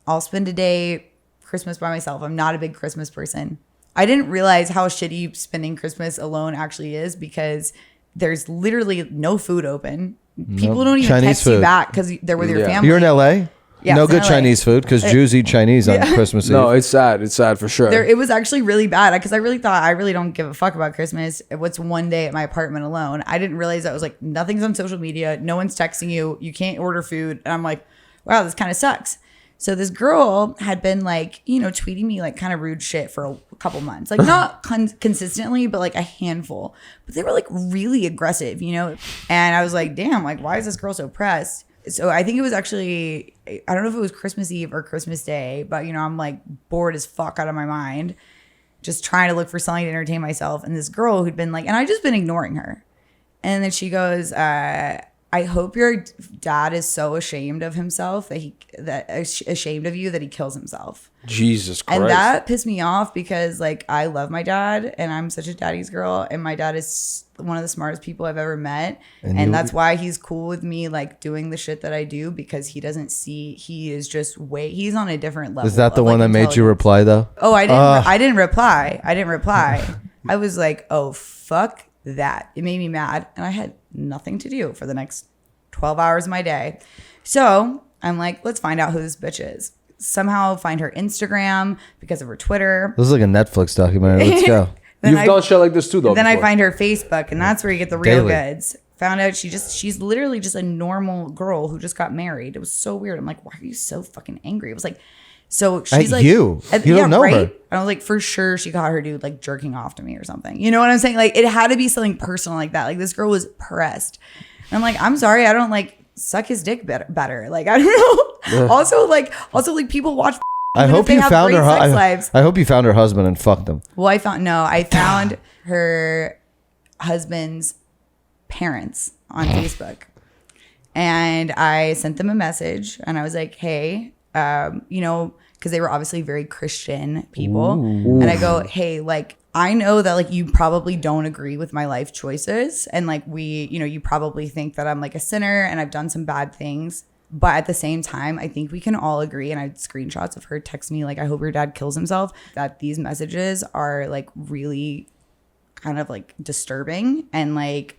I'll spend a day Christmas by myself. I'm not a big Christmas person. I didn't realize how shitty spending Christmas alone actually is because there's literally no food open. People don't even Chinese text you food. back because they're with your Yeah. family. You're in LA. Yeah, no it's in good LA. Chinese food because Jews eat Chinese on Christmas Eve. No, it's sad. It's sad for sure. It was actually really bad because I really thought I really don't give a fuck about Christmas. What's one day at my apartment alone? I didn't realize that was like nothing's on social media. No one's texting you. You can't order food. And I'm like, wow, this kind of sucks. So this girl had been like, you know, tweeting me like kind of rude shit for a couple months, like not consistently, but like a handful. But they were like really aggressive, you know? And I was like, damn, like, why is this girl so pressed? So I think it was actually, I don't know if it was Christmas Eve or Christmas Day, but you know, I'm like bored as fuck out of my mind, just trying to look for something to entertain myself. And this girl who'd been like, and I just been ignoring her. And then she goes, I hope your dad is so ashamed of himself ashamed of you that he kills himself. Jesus Christ. And that pissed me off because like I love my dad and I'm such a daddy's girl and my dad is one of the smartest people I've ever met. And that's why he's cool with me like doing the shit that I do because he doesn't see, he is just he's on a different level. Is that the of, one like, that made you intelligence. reply though? Oh, I didn't reply. I was like, oh, fuck that. It made me mad. And I had nothing to do for the next 12 hours of my day. So I'm like, let's find out who this bitch is. Somehow find her Instagram because of her Twitter. This is like a Netflix documentary. Let's go. Then You've done shit like this too, though. Then I before. find her Facebook, and that's where you get the real Daily. goods. Found out she's literally just a normal girl who just got married. It was so weird. I'm like, why are you so fucking angry? It was like, so she's At like, you. You don't know her. And I was like, for sure she got her dude like jerking off to me or something. You know what I'm saying? Like it had to be something personal like that. Like this girl was pressed. And I'm like, I'm sorry, I don't like suck his dick better. Like I don't know. Also like people watch. I hope you found her. Lives. I hope you found her husband and fucked him. Well, I found her husband's parents on Facebook. And I sent them a message and I was like, hey, you know, because they were obviously very Christian people. And I go, hey, like, I know that like you probably don't agree with my life choices. And like you probably think that I'm like a sinner and I've done some bad things. But at the same time, I think we can all agree, and I had screenshots of her text me like, I hope your dad kills himself, that these messages are like really kind of like disturbing. And like,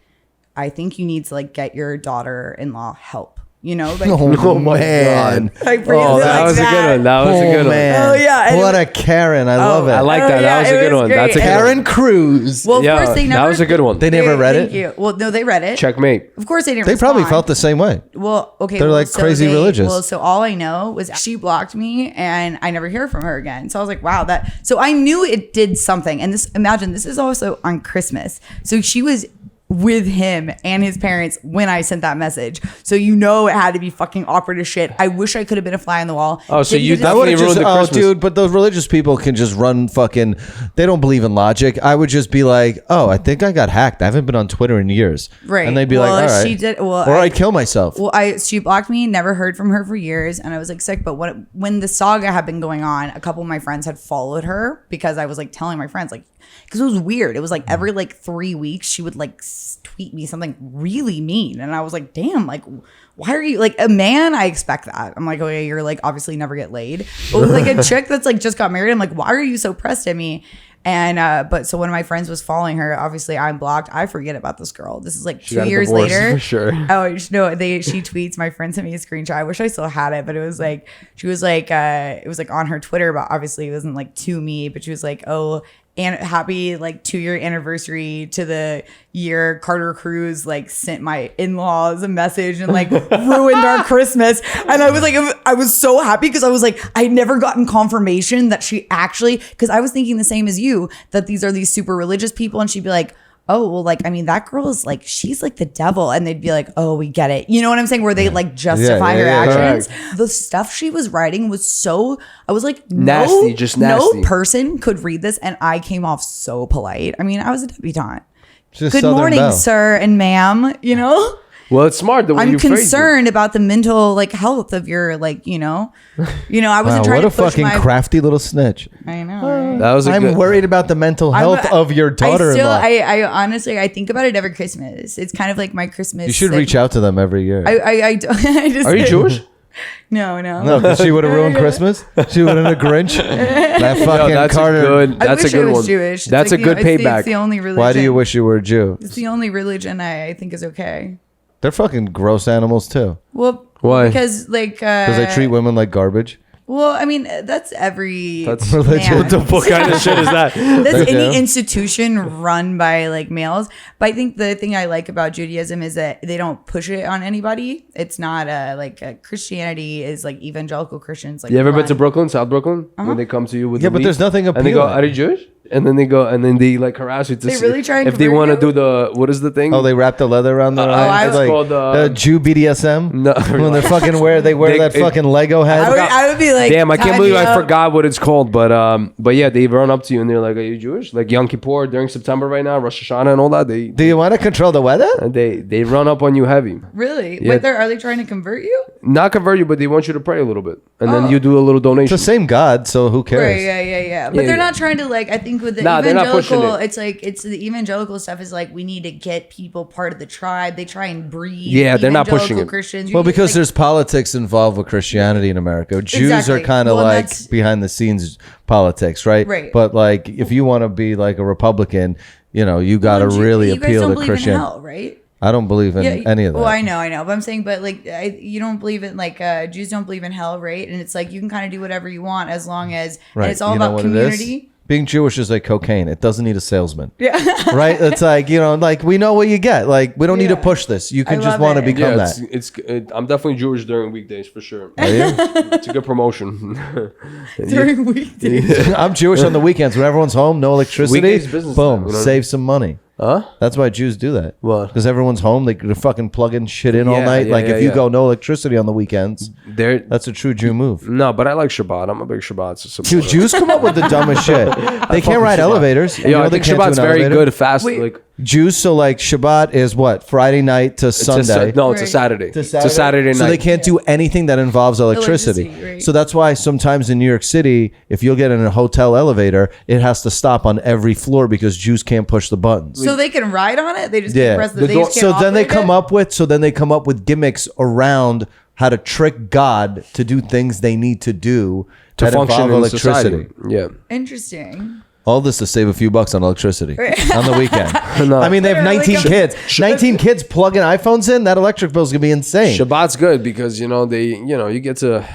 I think you need to like get your daughter-in-law help. you know, like Oh, man. like, Oh, that was a good one. That was a good one. Man. Oh, yeah, and What a Karen. I love it. I like Oh, that. yeah, That was a it good was one. great. That's a good Karen one. Cruz. well, of Yeah, course they never. that was a good one. They never read Thank it? you. Well, no, they read it. Checkmate. Of course they didn't. They probably respond. felt the same way. Well, okay. They're well, like crazy religious. Well, so all I know was she blocked me and I never hear from her again. So I was like, wow, so I knew it did something. And imagine this is also on Christmas. So she was with him and his parents when I sent that message. So you know it had to be fucking awkward as shit. I wish I could have been a fly on the wall. Oh, so Didn't you get to I see- would have ruined just, the Christmas. dude, but those religious people can just run fucking, they don't believe in logic. I would just be like, oh, I think I got hacked. I haven't been on Twitter in years. Right. And they'd be Well, like, all right. she did- well, or I- I'd kill myself. Well, she blocked me, never heard from her for years, and I was like sick. But when the saga had been going on, a couple of my friends had followed her because I was like telling my friends, like, because it was weird. It was like every like 3 weeks she would like tweet me something really mean, and I was like, damn, like, why are you like a man? I expect that. I'm like, okay, you're like obviously never get laid, but with like a chick that's like just got married, I'm like, why are you so pressed at me? And but so one of my friends was following her. Obviously, I'm blocked. I forget about this girl. This is like She 2 got years divorced later. for sure. Oh no, she tweets. My friend sent me a screenshot. I wish I still had it, but it was like she was like it was like on her Twitter, but obviously it wasn't like to me. But she was like, oh, and happy like 2-year anniversary to the year Carter Cruz like sent my in-laws a message and like ruined our Christmas. And I was like, I was so happy because I was like, I'd never gotten confirmation that she actually, because I was thinking the same as you, that these are these super religious people, and she'd be like, oh, well, like, I mean, that girl is like, she's like the devil. And they'd be like, oh, we get it. You know what I'm saying? Where they like justify her actions. The stuff she was writing was so, I was like, Nasty, just nasty. No person could read this. And I came off so polite. I mean, I was a debutante. Just Good Southern morning, Belle. sir and ma'am, you know? Well, it's smart the way I'm you phrased it. concerned about the mental like health of your like, you know, I Wow, wasn't trying what to a push fucking my, crafty little snitch. I know. Right? That was a I'm good. worried about the mental health of your daughter-in-law. I honestly, I think about it every Christmas. It's kind of like my Christmas. You should reach out to them every year. I just, Are you Jewish? No. No, because she would have ruined Christmas. She would have been a Grinch. That No, fucking that's Carter. a good. I That's a wish I good was one. Jewish. It's That's like, a good it's payback. the only religion. Why do you wish you were a Jew? It's the only religion I think is okay. They're fucking gross animals too. Well, Why? because like Because they treat women like garbage. Well, I mean, that's every That's religion. man. What kind of shit is that? That's They do. any institution run by like males. But I think the thing I like about Judaism is that they don't push it on anybody. It's not Christianity is like evangelical Christians. Like You ever been run- to Brooklyn, South Brooklyn, when they come to you with Yeah, the but there's leaf, nothing and they go, appealing. "Are you Jewish?" And then they go, and then they like harass you to They see really try and if they convert want to you? do the what is the thing? Oh, they wrap the leather around their eyes. it's like called, the Jew BDSM. No, when they fucking wear that They- fucking Lego head. I would be like, Damn, I can't tie believe me I up. forgot what it's called. But yeah, they run up to you and they're like, "Are you Jewish?" Like Yom Kippur during September right now, Rosh Hashanah and all that. Do you want to control the weather? They run up on you heavy. Really? Yeah. Wait, are they trying to convert you? Not convert you, but they want you to pray a little bit, and Oh. then you do a little It's donation. the same God, so who cares? Right, yeah. But Yeah, they're yeah. not trying to like. I think with the Nah, they're not pushing evangelical, it. it's like it's the evangelical stuff is like we need to get people part of the tribe. They try and breed. Yeah, they're not pushing evangelical it. Christians. Well, because like, there's politics involved with Christianity in America. Jews Exactly. are kind of Well, like that's- behind the scenes politics, right? Right. But like, if you want to be like a Republican, you got to Well, really you guys appeal don't to believe in Christian. hell, right? I don't believe in any of that. Well, I know, but I'm saying, but like, you don't believe in like Jews don't believe in hell, right? And it's like you can kind of do whatever you want as long as and it's all You know about what it is? community. Being Jewish is like cocaine. It doesn't need a salesman. Yeah. Right? It's like, like we know what you get. Like we don't need to Yeah. push this. You can I just love want to it. become Yeah, that. I'm definitely Jewish during weekdays for sure. Are you? It's a good promotion. During weekdays. I'm Jewish on the weekends when everyone's home, no electricity. Weekdays business Boom, time, you know? save some money. Huh? That's why Jews do that. What? Because everyone's home, they're fucking plugging shit in all Yeah, night. yeah, Like yeah, if you yeah. go no electricity on the weekends, There. that's a true Jew move. No, but I like Shabbat. I'm a big Shabbat supporter. Dude, Jews come up with the dumbest shit. They can't ride elevators. You Yo, know I they think can't do Shabbat's an very elevator? good, fast. Wait. Like Jews, so like Shabbat is what? Friday night to it's a Sunday. no, it's a Right. Saturday. To It's a Saturday night. So they can't do anything that involves electricity. Electricity, right. So that's why sometimes in New York City, if you'll get in a hotel elevator, it has to stop on every floor because Jews can't push the buttons. So they can ride on it. They just Yeah. can't press The they door- just can't So then they operate come up with gimmicks around how to trick God to do things they need to do to that function involve in electricity. society. Yeah. Interesting. All this to save a few bucks on electricity on the weekend. No. I mean, they have Literally 19 kids. 19 kids plugging iPhones in. That electric bill's gonna be insane. Shabbat's good because you get to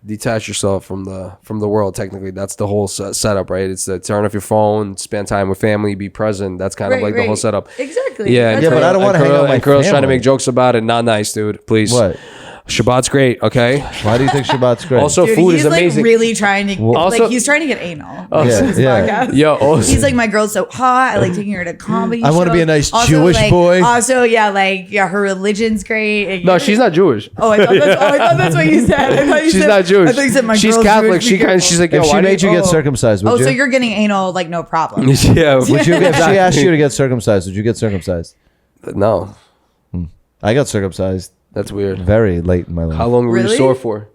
detach yourself from the world. Technically, that's the whole setup, right? It's to turn off your phone, spend time with family, be present. That's kind of like the whole setup. Exactly. Yeah, That's Yeah, but I don't want to hang out with my Kirill's trying to family. make jokes about it. Not nice, dude. Please. What? Shabbat's great. Okay. Why do you think Shabbat's great? Also, Dude, food he's is amazing. like really trying to Also- he's trying to get anal. yeah, This yeah. podcast. Yo, also, He's like, my girl's so hot. I like taking her to comedy. I wanna be shows. a nice Also, Jewish like, boy. Also, her religion's great. no, she's not Jewish. Oh, I thought that's what you said. I thought you She's said, not Jewish. I thought you said my She's girl's Catholic. Jewish, be careful. She's like, yo, if she why do made you get oh. circumcised, would Oh, you? so you're getting anal, like no problem. Yeah. Would you if she asked you to get circumcised, would you get circumcised? No, I got circumcised that's weird. very late in my life. How long were you Really? sore for?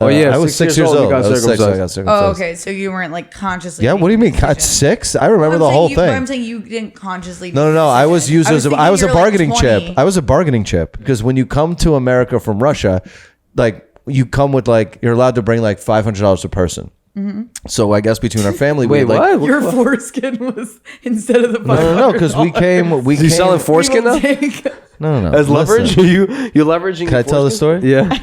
Oh yeah, I was 6 years old. You got I was 6, so I circumcised. got circumcised. Oh, okay. So you weren't like consciously. Yeah, what do you mean? making God, decisions. 6? I remember I'm the saying whole you, I'm thing. saying you didn't consciously. No, I was used as thinking I was a you were, like, bargaining 20. chip. I was a bargaining chip because when you come to America from Russia, like you come with like you're allowed to bring like $500 a person. So I guess between our family, Wait, we like, what? Your foreskin was instead of the No, because we came. We You came. selling foreskin now? No. As leverage? Listen, you leveraging? Can I tell the story? Yeah.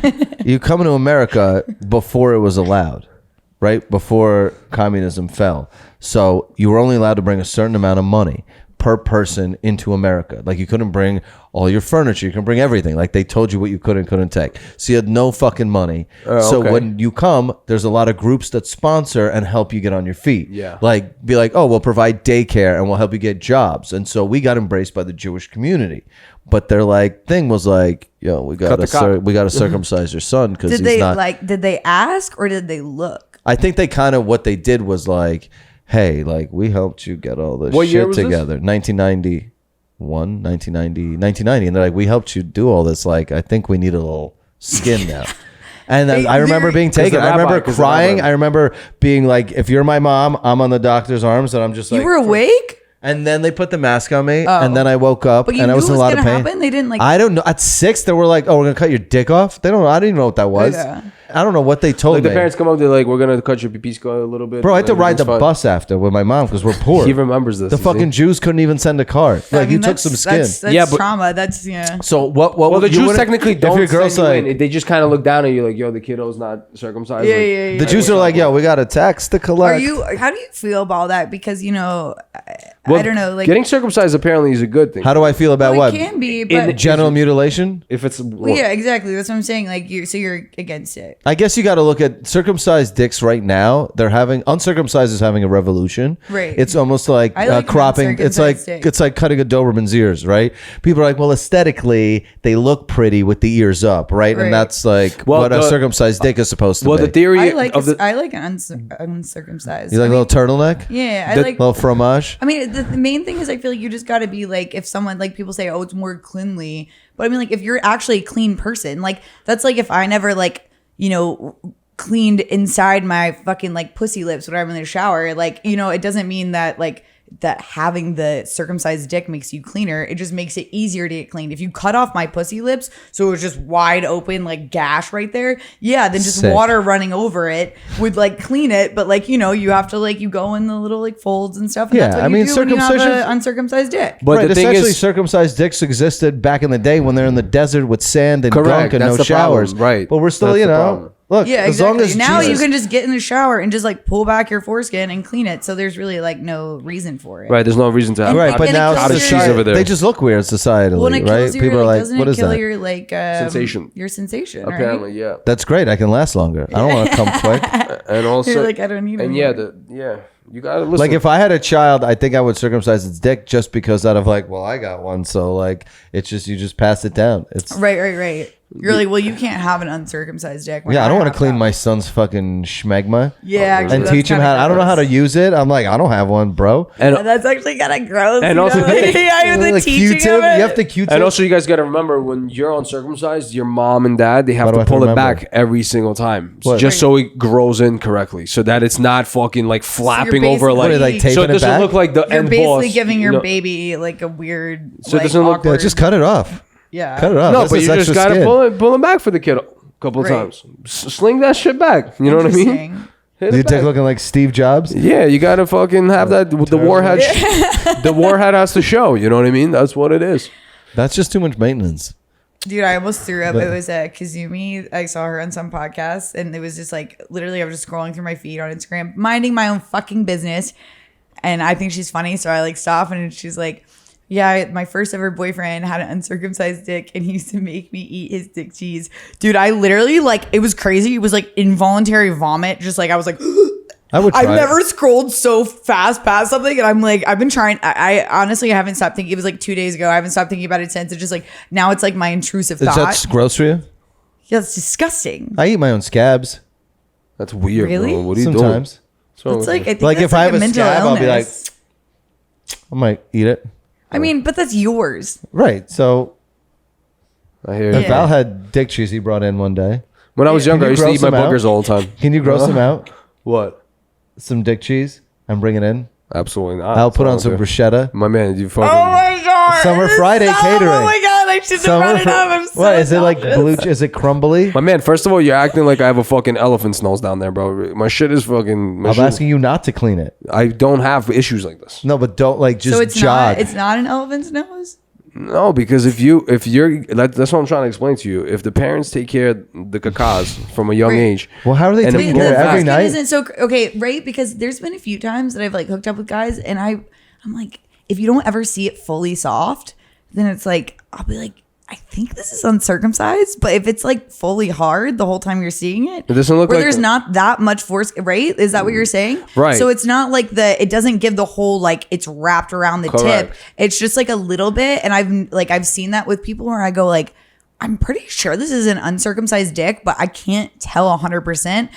You come to America before it was allowed, right? Before communism fell. So you were only allowed to bring a certain amount of money per person into America. Like you couldn't bring all your furniture. You can bring everything. Like they told you what you could and couldn't take. So you had no fucking money. So okay. when you come, there's a lot of groups that sponsor and help you get on your feet. Yeah. Like be like, oh, we'll provide daycare and we'll help you get jobs. And so we got embraced by the Jewish community. But their like thing was like, yo, we got to circumcise your son because Did he's they not. Did they ask or did they look? I think they kind of what they did was like, hey, like we helped you get all this What year shit was this? together. 1990, and they're like, we helped you do all this. Like, I think we need a little skin now. And then I remember being taken. I remember crying. I remember being like, if you're my mom, I'm on the doctor's arms, and I'm just like, You were awake? and then they put the mask on me, and then I woke up, But you and I knew was it in a was lot of gonna pain. happen? They didn't, like- I don't know. At 6, they were like, "Oh, we're gonna cut your dick off." They don't. I didn't even know what that was. Yeah. I don't know what they told Like the me. parents come up, they're like, we're gonna cut your pee a little bit. Bro, I had to ride the Everything's fine. bus after with my mom because we're poor. He remembers this. The you fucking see? Jews couldn't even send a card. I Like mean, you took some skin. That's Yeah, but- trauma. That's yeah. So what? Well, the you Jews wouldn't- technically if don't your girl's send you like, in. They just kind of look down at you like, yo, the kiddo's not circumcised. Yeah, Like, yeah, yeah. the Jews are like, yo, we got a tax to collect. How do you feel about that? Because I Well, don't know, like getting circumcised apparently is a good thing. How do I feel about well, what? it can be, In but the- Genital mutilation? if it's well, yeah, exactly. That's what I'm saying. Like you're against it. I guess you got to look at circumcised dicks right now. They're having uncircumcised is having a revolution. Right. It's almost like, I like cropping. It's like uncircumcised dick. it's like cutting a Doberman's ears, right? People are like, well, aesthetically, they look pretty with the ears up, right? Right. And that's like Well, what a the- circumcised dick is supposed to well, be. the theory I like of the an uncircumcised. you like a little turtleneck? Yeah, I the- like. little fromage? I mean, the main thing is I feel like you just got to be like, if someone, like people say, oh, it's more cleanly. But I mean, like, if you're actually a clean person, like, that's like if I never, like, cleaned inside my fucking, like, pussy lips when I'm in the shower. Like, it doesn't mean that, like, that having the circumcised dick makes you cleaner. It just makes it easier to get cleaned. If you cut off my pussy lips, so it was just wide open, like, gash right there, yeah, then just Sick. water running over it would, like, clean it. But, like, you have to, like, you go in the little, like, folds and stuff. And Yeah, that's what I you mean, do when you have circumcision- an uncircumcised dick. But right, the thing essentially, is, circumcised dicks existed back in the day when they're in the desert with sand and Correct, gunk and that's no the problem, showers. right. But we're still, That's the problem. look, Yeah, as exactly. long as now Jesus, you can just get in the shower and just like pull back your foreskin and clean it. So there's really like no reason for it. right? There's no reason to have right, but and it now kills cottage your- cheese over there. they just look weird societally, Well, and it right? kills your, People are like, doesn't what it is kill that? your like Sensation. Your sensation, Apparently, right? yeah. That's great. I can last longer. I don't want to come quick. And also, You're like, I don't need and it. yeah, you gotta listen. Like if I had a child, I think I would circumcise its dick just because out of like, well, I got one, so like it's just you just pass it down. It's Right. You're like, well, you can't have an uncircumcised dick. yeah. I don't want to have clean that. my son's fucking schmegma. Yeah, actually, and that's teach him kinda how. I don't know how to gross. use it. I'm like, I don't have one, bro. and That's actually kind of gross. And you also- know? Like, yeah, the Like teaching Q-tip, of it. you have to Q-tip. And also, you guys got to remember when you're uncircumcised, your mom and dad, they have Why do I to have to pull it remember? back every single time. What? Just so it grows in correctly. So that it's not fucking like flapping over basically- like. What are they, like, taping so it it doesn't back? look like the You're end basically boss, giving your you know? baby like a weird. So it like, doesn't look- awkward, Yeah, just cut it off. Yeah. Cut it off. No, This but is you just extra gotta skin. pull it back for the kid a couple of Right. times. Sling that shit back. You know what I mean? Interesting. Hit Your it dick back. looking like Steve Jobs? Yeah, you gotta fucking have that. The warhead. The warhead has to show. You know what I mean? That's what it is. That's just too much maintenance. Dude, I almost threw up. But- It was Kazumi. I saw her on some podcast, and it was just like literally, I was just scrolling through my feed on Instagram, minding my own fucking business, and I think she's funny, so I like stop, and she's like, "Yeah, my first ever boyfriend had an uncircumcised dick, and he used to make me eat his dick cheese." Dude, I literally like it was crazy. It was like involuntary vomit. Just like I was like. I would try I've it. never scrolled so fast past something, and I'm like, I've been trying. I honestly haven't stopped thinking. It was like 2 days ago. I haven't stopped thinking about it since. It's just like now it's like my intrusive Is thought. that gross for you? Yeah, it's disgusting. I eat my own scabs That's weird. Really? Bro. What are you sometimes. doing? It's like I think Like that's if I have a mental scab, I'll be like, illness. I might eat it. I mean, but that's yours. Right. So I hear if you. Val had dick cheese he brought in one day, When I was younger, I you used to gross eat my them out? boogers all the time. can you gross them out? What? Some dick cheese and bring it in. Absolutely not. I'll put on That's some all I do. bruschetta. My man, you fucking. Oh my god! Summer Friday catering. Oh my god! I should have brought it up. I'm so what is it like? nauseous. Blue? Is it crumbly? My man, first of all, you're acting like I have a fucking elephant's nose down there, bro. My shit is fucking. My I'm shit- asking you not to clean it. I don't have issues like this. No, but don't like just So it's jog. not. It's not an elephant's nose. No, because if you're that's what I'm trying to explain to you. If the parents take care of the cacas from a young Right. age, well, how are they And taking the care of every skin night? Isn't so okay, right? Because there's been a few times that I've like hooked up with guys, and I'm like, if you don't ever see it fully soft, then it's like I'll be like, I think this is uncircumcised. But if it's like fully hard the whole time you're seeing it, It doesn't look where like there's a- not that much force, right? Is that what you're saying? Right. So it's not like it doesn't give the whole like it's wrapped around the Correct. tip. It's just like a little bit, and I've seen that with people where I go like, I'm pretty sure this is an uncircumcised dick, but I can't tell 100%.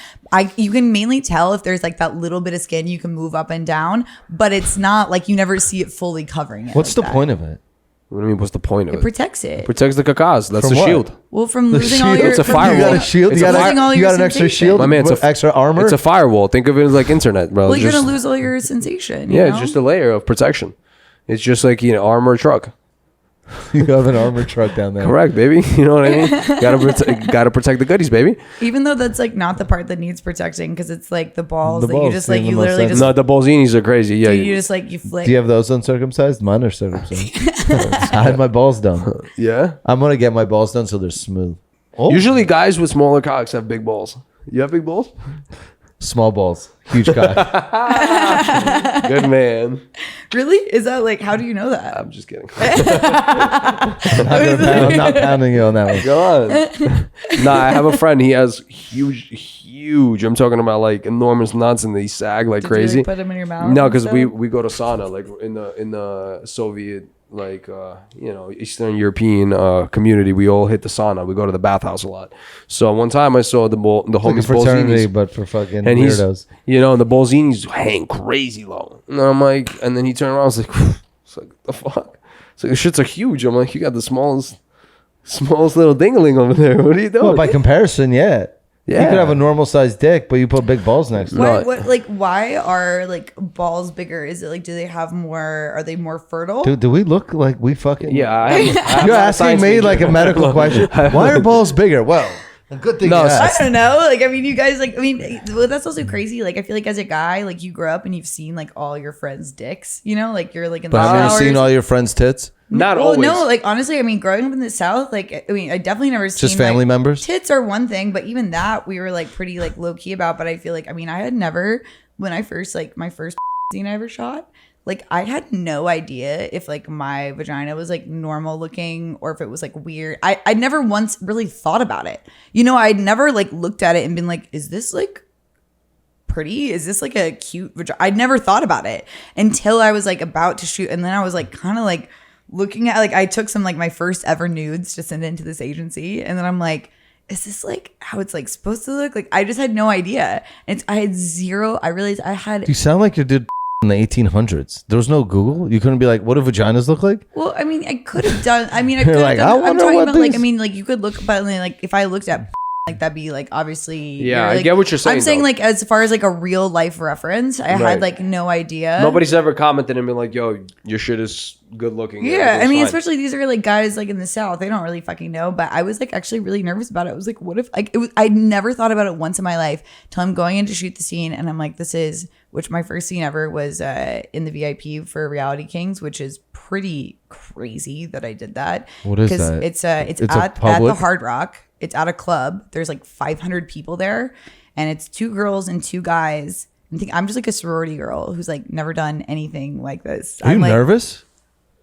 You can mainly tell if there's like that little bit of skin you can move up and down, but it's not like you never see it fully covering it. What's like the that. point of it? what do you mean? What's the point of It it? protects it. Protects the cacas. That's From the what? shield. Well, from The losing all shield? your It's a from firewall. You got a losing- shield. It's You a got, losing all you your got an extra sensation. shield. My man, it's a- extra armor. It's a firewall. Think of it as like internet, bro. Well, you're Just- gonna lose all your sensation. yeah, you it's know? just a layer of protection. It's just like armored truck. You have an armored truck down there. Correct, baby. You know what I mean? Gotta protect the goodies, baby. Even though that's like not the part that needs protecting, because it's like the balls The that you balls just like seem you the most literally just No, the Bolzinis are crazy. Yeah, you just like you flick. Do you have those uncircumcised? Mine are circumcised. I had my balls done. yeah. I'm gonna get my balls done so they're smooth. Oh, Usually, guys with smaller cocks have big balls. You have big balls? small balls, huge cock. Good man. Really? Is that like how do you know that? I'm just kidding. I'm not pounding you on that one. Go on. Nah, I have a friend. He has huge. I'm talking about like enormous nuts, and they sag like Did you, crazy. like, put them in your mouth? No, and because we stuff? go to sauna like in the Soviet like Eastern European community. We all hit the sauna. We go to the bathhouse a lot. So one time I saw the Like a homies fraternity, Bolzinis, but for fucking and he's weirdos. the Bolzinis hang crazy low. And I'm like, and then he turned around. I was like, it's like what the fuck. It's like the shits are huge. I'm like, you got the smallest little dingaling over there. What are you doing? Well, by comparison, yeah. Yeah. You could have a normal sized dick, but you put big balls next to it. No. Why are like balls bigger? Is it like do they have more? Are they more fertile? Do we look like we fucking? Yeah, I have You're not a asking science me major. like a medical question. Why are balls bigger? Well, a good thing No, you it's- I asked. don't know. Like, I mean, you guys, like, I mean, well, that's also crazy. Like, I feel like as a guy, like, you grow up and you've seen like all your friends' dicks. You know, like you're like in the But have you showers. seen all your friends' tits? Not well, always. no, like honestly, I mean, growing up in the South, like, I mean, I definitely never seen Just family like, members? Tits are one thing, but even that we were like pretty like low key about. But I feel like, I mean, I had never when I first like my first scene I ever shot. Like I had no idea if like my vagina was like normal looking or if it was like weird. I never once really thought about it. You know, I'd never like looked at it and been like, is this like pretty? Is this like a cute vagina? I'd never thought about it until I was like about to shoot. And then I was like kind of like looking at like I took some like my first ever nudes to send into this agency. And then I'm like, is this like how it's like supposed to look? Like I just had no idea. And I had zero. I realized I had You sound like you did in the 1800s. There was no Google. You couldn't be like, what do vaginas look like? Well, I mean, I could have done. I mean, I You're could have like, done. I I'm wonder talking what about like. I these- mean, like you could look, but like if I looked at like that'd be like obviously. Yeah, like, I get what you're saying. I'm saying though. like as far as like a real life reference, I Right. had like no idea. Nobody's ever commented and been like, "Yo, your shit is good looking." Yeah, I everything's mean, fine." especially these are like guys like in the South. They don't really fucking know. But I was like actually really nervous about it. I was like, what if like it was? I never thought about it once in my life till I'm going in to shoot the scene, and I'm like, this is which my first scene ever was in the VIP for Reality Kings, which is pretty crazy that I did that. What is 'Cause that? It's It's at the public? Hard Rock. It's at a club. There's like 500 people there, and it's 2 girls and 2 guys. I'm just like a sorority girl who's like never done anything like this. Are you I'm like, nervous?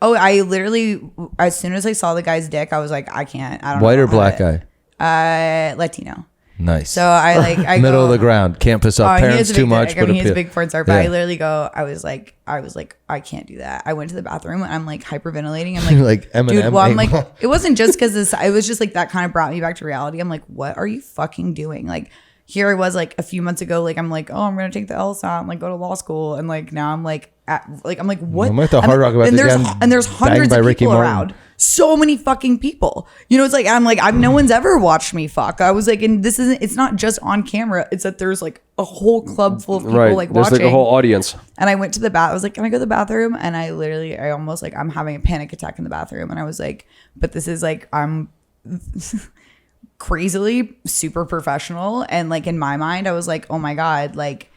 Oh, I literally, as soon as I saw the guy's dick, I was like, I can't. I don't know. White or how black to- guy? Latino. Nice. So I like, I Middle go, of the ground. Can't piss off he has parents a too big much. dick. I mean, he's a appeal. big porn star, but Yeah. I literally go, I was like, I can't do that. I went to the bathroom and I'm like hyperventilating. I'm like, Like Eminem. dude, well, I'm like, anymore. it wasn't just because this, it was just like that kind of brought me back to reality. I'm like, what are you fucking doing? Like, here I was like a few months ago, like, I'm like, oh, I'm going to take the LSAT and like go to law school. And like, now I'm like, I'm like, what? I'm at the Hard Rock about and to there's, get and there's hundreds banged by of Ricky people Martin. around. So many fucking people. You know, it's like, I'm like, no one's ever watched me fuck. I was like, and this isn't, it's not just on camera. It's that there's like a whole club full of people right. like There's watching. like a whole audience. And I went to the bath. I was like, can I go to the bathroom? And I literally, I almost like, I'm having a panic attack in the bathroom. And I was like, but this is like, I'm crazily super professional. And like in my mind, I was like, oh my God, like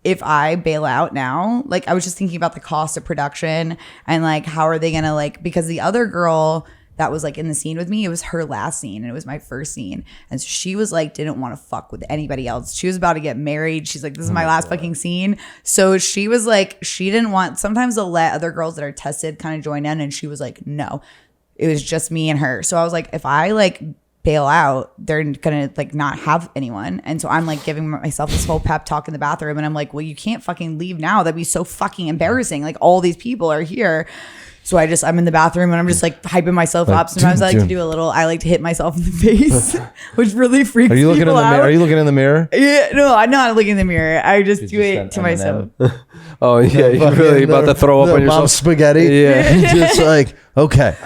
if I bail out now, like I was just thinking about the cost of production and like, how are they going to like, because the other girl that was like in the scene with me, it was her last scene and it was my first scene. And so she was like, didn't want to fuck with anybody else. She was about to get married. She's like, this is my last fucking scene. So she was like, she didn't want, sometimes they'll let other girls that are tested kind of join in. And she was like, no, it was just me and her. So I was like, if I like bail out, they're gonna like not have anyone. And so I'm like giving myself this whole pep talk in the bathroom and I'm like, well, you can't fucking leave now. That'd be so fucking embarrassing. Like all these people are here. So I'm in the bathroom and I'm just like hyping myself up. Sometimes I like to do I like to hit myself in the face, which really freaks Are you looking in people the out. mirror? Are you looking in the mirror? Yeah, no, I'm not looking in the mirror. I just do it just to an myself. Oh yeah, you're really about to throw up on yourself. Mom's spaghetti. Yeah. Just like, okay.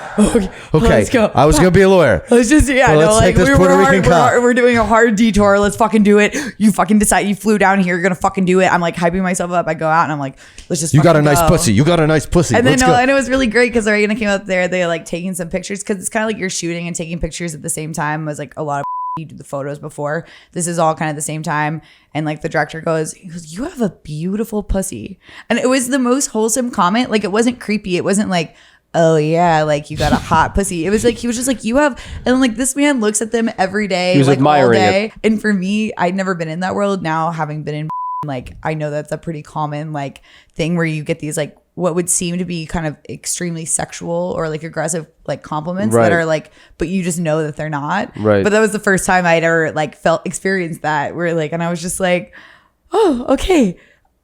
Let's go. I was gonna be a lawyer. Let's just Well, let's take this Puerto Rican cop. we're doing a hard detour. Let's fucking do it. You fucking decide you flew down here. You're gonna fucking do it. I'm like hyping myself up. I go out and I'm like, let's just. You got a fucking nice go. pussy. You got a nice pussy. And then Let's go. and it was really great because Reagan came up there. They like taking some pictures because it's kind of like you're shooting and taking pictures at the same time. It was like a lot of you do the photos before. This is all kind of the same time. And like the director goes, you have a beautiful pussy. And it was the most wholesome comment. Like it wasn't creepy. It wasn't like, oh yeah, like you got a hot pussy. It was like, he was just like, you have, and like this man looks at them every day. He was like admiring all day. it. And for me, I'd never been in that world. Now having been in, like, I know that's a pretty common like thing where you get these like, what would seem to be kind of extremely sexual or like aggressive like compliments Right. that are like, but you just know that they're not. Right. But that was the first time I'd ever like experienced that where like, and I was just like, oh, okay,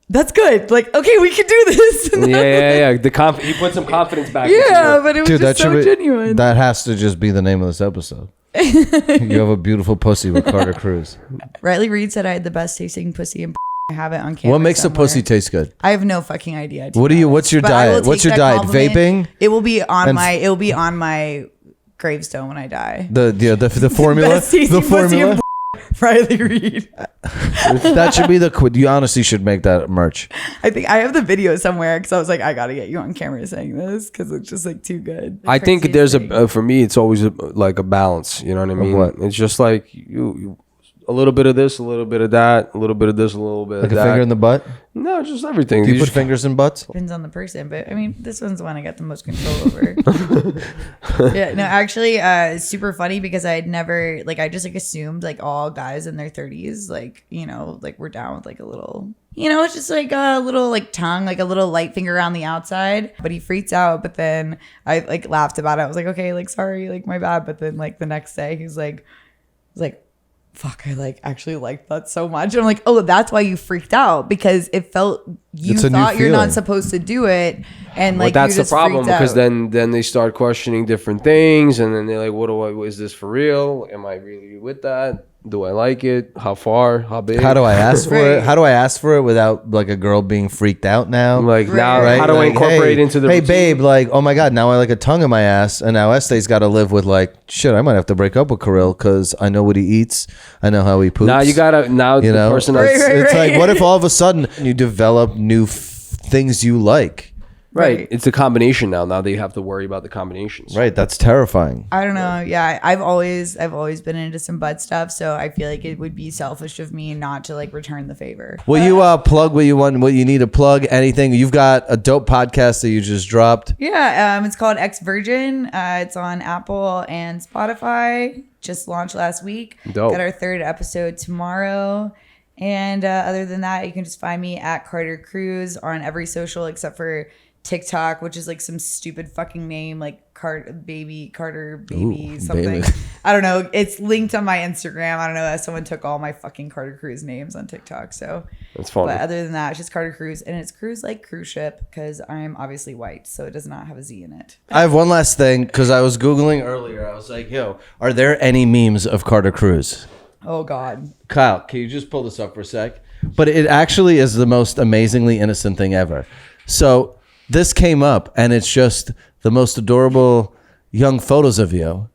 that's good. Like, okay, we can do this. Yeah. He put some confidence back. into Yeah, you. but it was Dude, just so should be, genuine. that has to just be the name of this episode. You have a beautiful pussy with Carter Cruz. Riley Reid said I had the best tasting pussy and I have it on camera. What makes somewhere. the pussy taste good? I have no fucking idea. to What be do you? honest. What's your But I will diet? What's take your that diet? compliment. Vaping? It will be on And- my. It will be on my gravestone when I die. The formula. Best tasting The pussy formula. and Riley Reid. That should be the. You honestly should make that merch. I think I have the video somewhere because I was like, I gotta get you on camera saying this because it's just like too good. I think Crazy there's thing. for me, it's always like a balance. You know what I mean? what? It's just like you a little bit of this, a little bit of that, a little bit of this, a little bit Like of a that. finger in the butt. No, just everything. Do you You put just- fingers in butts? Depends on the person, but I mean, this one's the one I got the most control over. Yeah, no, actually, it's super funny because I had never like I just like assumed like all guys in their 30s, like you know, like we're down with like a little. You know, it's just like a little like tongue, like a little light finger on the outside. But he freaks out. But then I like laughed about it. I was like, okay, like sorry, like my bad. But then like the next day, he's like, fuck, I like actually liked that so much. And I'm like, oh, that's why you freaked out because it felt you It's a new thought you're feeling. not supposed to do it, and Well, like that's you the just problem freaked because out. then they start questioning different things, and then they're like, "What do I? Is this for real? Am I really with that?" Do I like it? How far? How big? How do I ask for Right. it? How do I ask for it without like a girl being freaked out now? Like now, Right? how do I Like, incorporate hey, into the hey routine? babe, like, oh my god, now I like a tongue in my ass, and now Este's got to live with like, shit, I might have to break up with Kirill because I know what he eats, I know how he poops. Now you gotta you the know, person Right, that's right, it's right. like, what if all of a sudden you develop new things you like? right. It's a combination now. Now they have to worry about the combinations. Right, that's terrifying. I don't know. Yeah, I've always been into some butt stuff, so I feel like it would be selfish of me not to like return the favor. Will you plug what you want, what you need to plug? Anything? You've got a dope podcast that you just dropped. Yeah, it's called Ex Virgin. It's on Apple and Spotify. Just launched last week. Dope. Got our 3rd episode tomorrow. And other than that, you can just find me at Carter Cruz on every social except for TikTok, which is like some stupid fucking name, like Carter baby Ooh, something. baby. I don't know. It's linked on my Instagram. I don't know. Someone took all my fucking Carter Cruz names on TikTok. So That's funny. But other than that, it's just Carter Cruz, and it's Cruz like cruise ship because I'm obviously white, so it does not have a Z in it. I have one last thing because I was Googling earlier. I was like, yo, are there any memes of Carter Cruz? Oh God. Kyle, can you just pull this up for a sec? But it actually is the most amazingly innocent thing ever. So this came up, and it's just the most adorable young photos of you,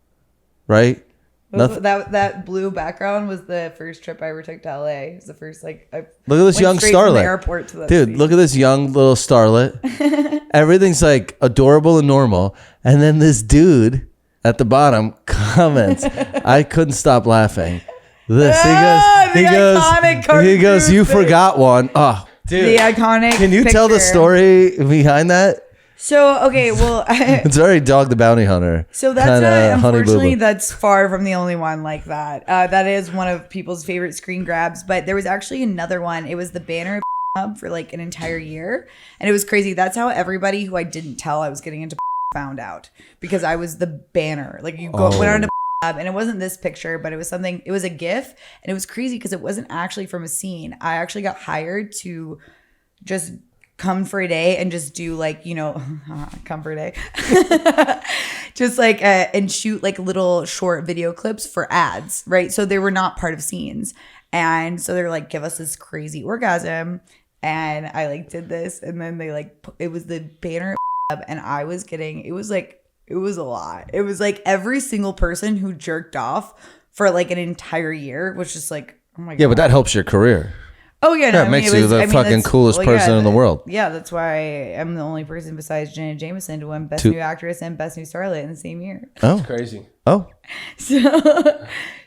right? Nothing. That blue background was the first trip I ever took to LA. It was the first like I Look at this went young straight from the starlet. airport to that Dude, city. look at this young little starlet. Everything's like adorable and normal. And then this dude at the bottom comments, I couldn't stop laughing. This. Ah, the iconic Carter he goes, Cruz you thing." forgot one. Oh, dude. The iconic. Can you tell the picture. story behind that? So okay, well, It's very Dog the Bounty Hunter. so that's kinda Honey Boo unfortunately Boo. that's far from the only one like that. That is one of people's favorite screen grabs, but there was actually another one. It was the banner hub for like an entire year, and it was crazy. That's how everybody who I didn't tell I was getting into found out because I was the banner. Like you went on to and it wasn't this picture, but it was something. It was a GIF, and it was crazy because it wasn't actually from a scene. I actually got hired to just come for a day and just do like, you know, come for a day, just like and shoot like little short video clips for ads, right? So they were not part of scenes, and so they're like, give us this crazy orgasm, and I like did this, and then they like it was the banner, and I was getting it was a lot. It was like every single person who jerked off for like an entire year was just like, oh my god. Yeah, but that helps your career. Oh yeah, no, That makes you the fucking that's- coolest person in the world. Yeah, that's why I'm the only person besides Janet Jameson to win Best To- New Actress and Best New Starlet in the same year. Oh, Crazy. oh.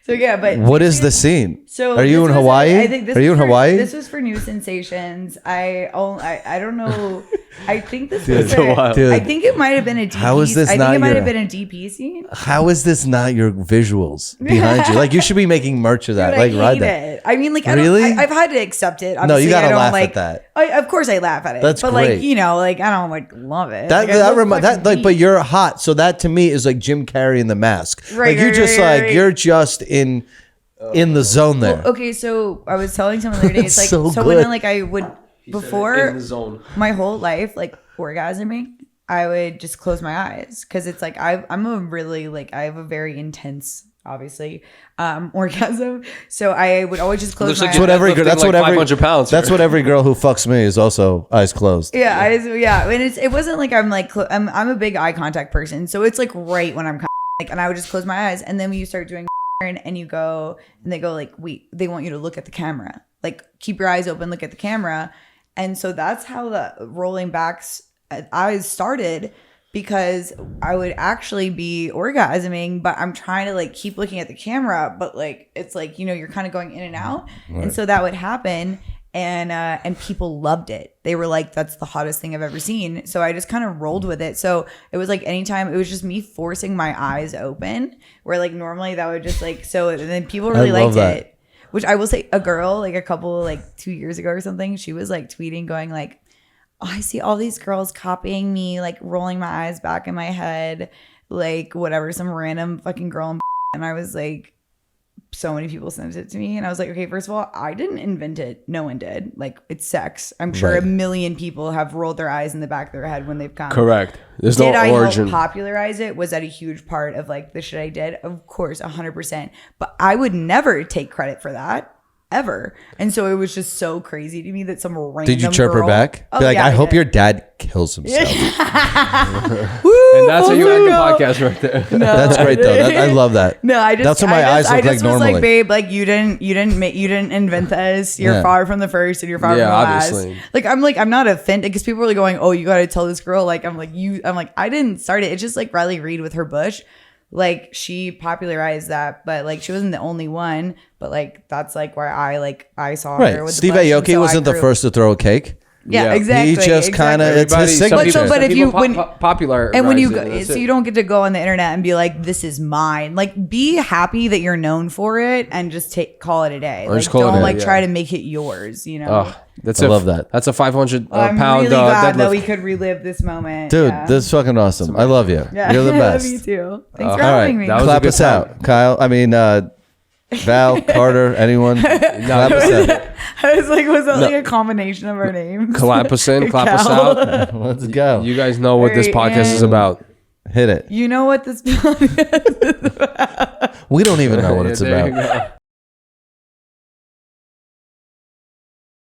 So yeah, but What is the scene? So are you this in was- Hawaii? I think this are you was in for- Hawaii? This was for New Sensations. I don't know. I think this Dude, was. so wild. Dude. I think it might have been a DP. How is this I think not it might your- have been a DP scene. How is this not your visuals behind you? Like you should be making merch of that. Dude, Like I ride hate that. it. I mean, like, Really? I've had to accept it. No, Obviously, you gotta I don't, laugh like, at that. Of course, I laugh at it. That's but great. like, you know, like I don't like love it. That Like, I that look remi- that fucking like, but deep. you're hot. So that to me is like Jim Carrey in The Mask. Right, like you right, just right, like right. you're just in the zone there. Well, okay, so I was telling someone the other day, it's like So so good. when I would In before the zone. my whole life, like orgasming, I would just close my eyes because it's like I'm a really like I have a very intense, obviously, orgasm. So I would always just close Looks my like eyes. That's what every lifting girl. That's like what every 500 pounds. That's what every girl who fucks me is also eyes closed. Yeah, and it wasn't like I'm like I'm a big eye contact person, so it's like right when I'm like, and I would just close my eyes, and then when you start doing and you go and they go like, wait, they want you to look at the camera, like keep your eyes open, look at the camera, and so that's how the rolling backs eyes started. Because I would actually be orgasming, but I'm trying to like keep looking at the camera, but like it's like, you know, you're kind of going in and out, and so that would happen. And people loved it. They were like, that's the hottest thing I've ever seen. So I just kind of rolled with it. So it was like anytime, it was just me forcing my eyes open, where like normally that would just like, so and then people really love liked that. it. Which I will say, a girl like a couple like 2 years ago or something, she was like tweeting going like, oh, I see all these girls copying me, like rolling my eyes back in my head, like whatever, some random fucking girl. And I was like, so many people sent it to me, and I was like, okay, first of all, I didn't invent it. No one did. Like, it's sex. I'm sure Right. a million people have rolled their eyes in the back of their head when they've come. Correct. There's Did no I origin. help popularize it? Was that a huge part of like the shit I did? Of course, 100%. But I would never take credit for that ever. And so it was just so crazy to me that some random Did you chirp her girl- back? Oh, Be like, yeah, I hope did. your dad kills himself. Woo, And that's how you end the full podcast right there. circle. That's great though. I love that. No, I just That's what my I eyes just, look I just like was normally. like, babe, like you didn't invent this. You're Yeah. far from the first, and you're far Yeah, from the last. obviously. Like I'm not offended because people are like going, oh, you got to tell this girl. Like I'm like I didn't start it. It's just like Riley Reid with her bush. Like she popularized that, but like she wasn't the only one. But like that's like why I saw her Right. with Steve the bush, and Aoki so I wasn't the grew- first to throw a cake. Yeah, Yeah. exactly. He just kind of it's Everybody- his some signature. people- But if some you- people when- popular And when you rise go, it, that's so it. you don't get to go on the internet and be like, "This is mine." Like, be happy that you're known for it, and just call it a day. Or Like, just call it don't a day, like yeah. try to make it yours. You know. Oh, that's I love that. That's a 500 I'm pound really glad that deadlift. we could relive this moment, Dude, Yeah. this is fucking awesome. I love you. Yeah. You're the best. Me too. Thanks for All having right, me. That was a clap good us time. out, Kyle. I mean, Val, Carter, anyone? Clap us out. I was like, was that like a combination of our names? Clap us in, clap us Cal. out. Let's go. You guys know what this Alright, podcast is and- about. Hit it. You know what this podcast is about? We don't even know what Yeah, it's there about. you go.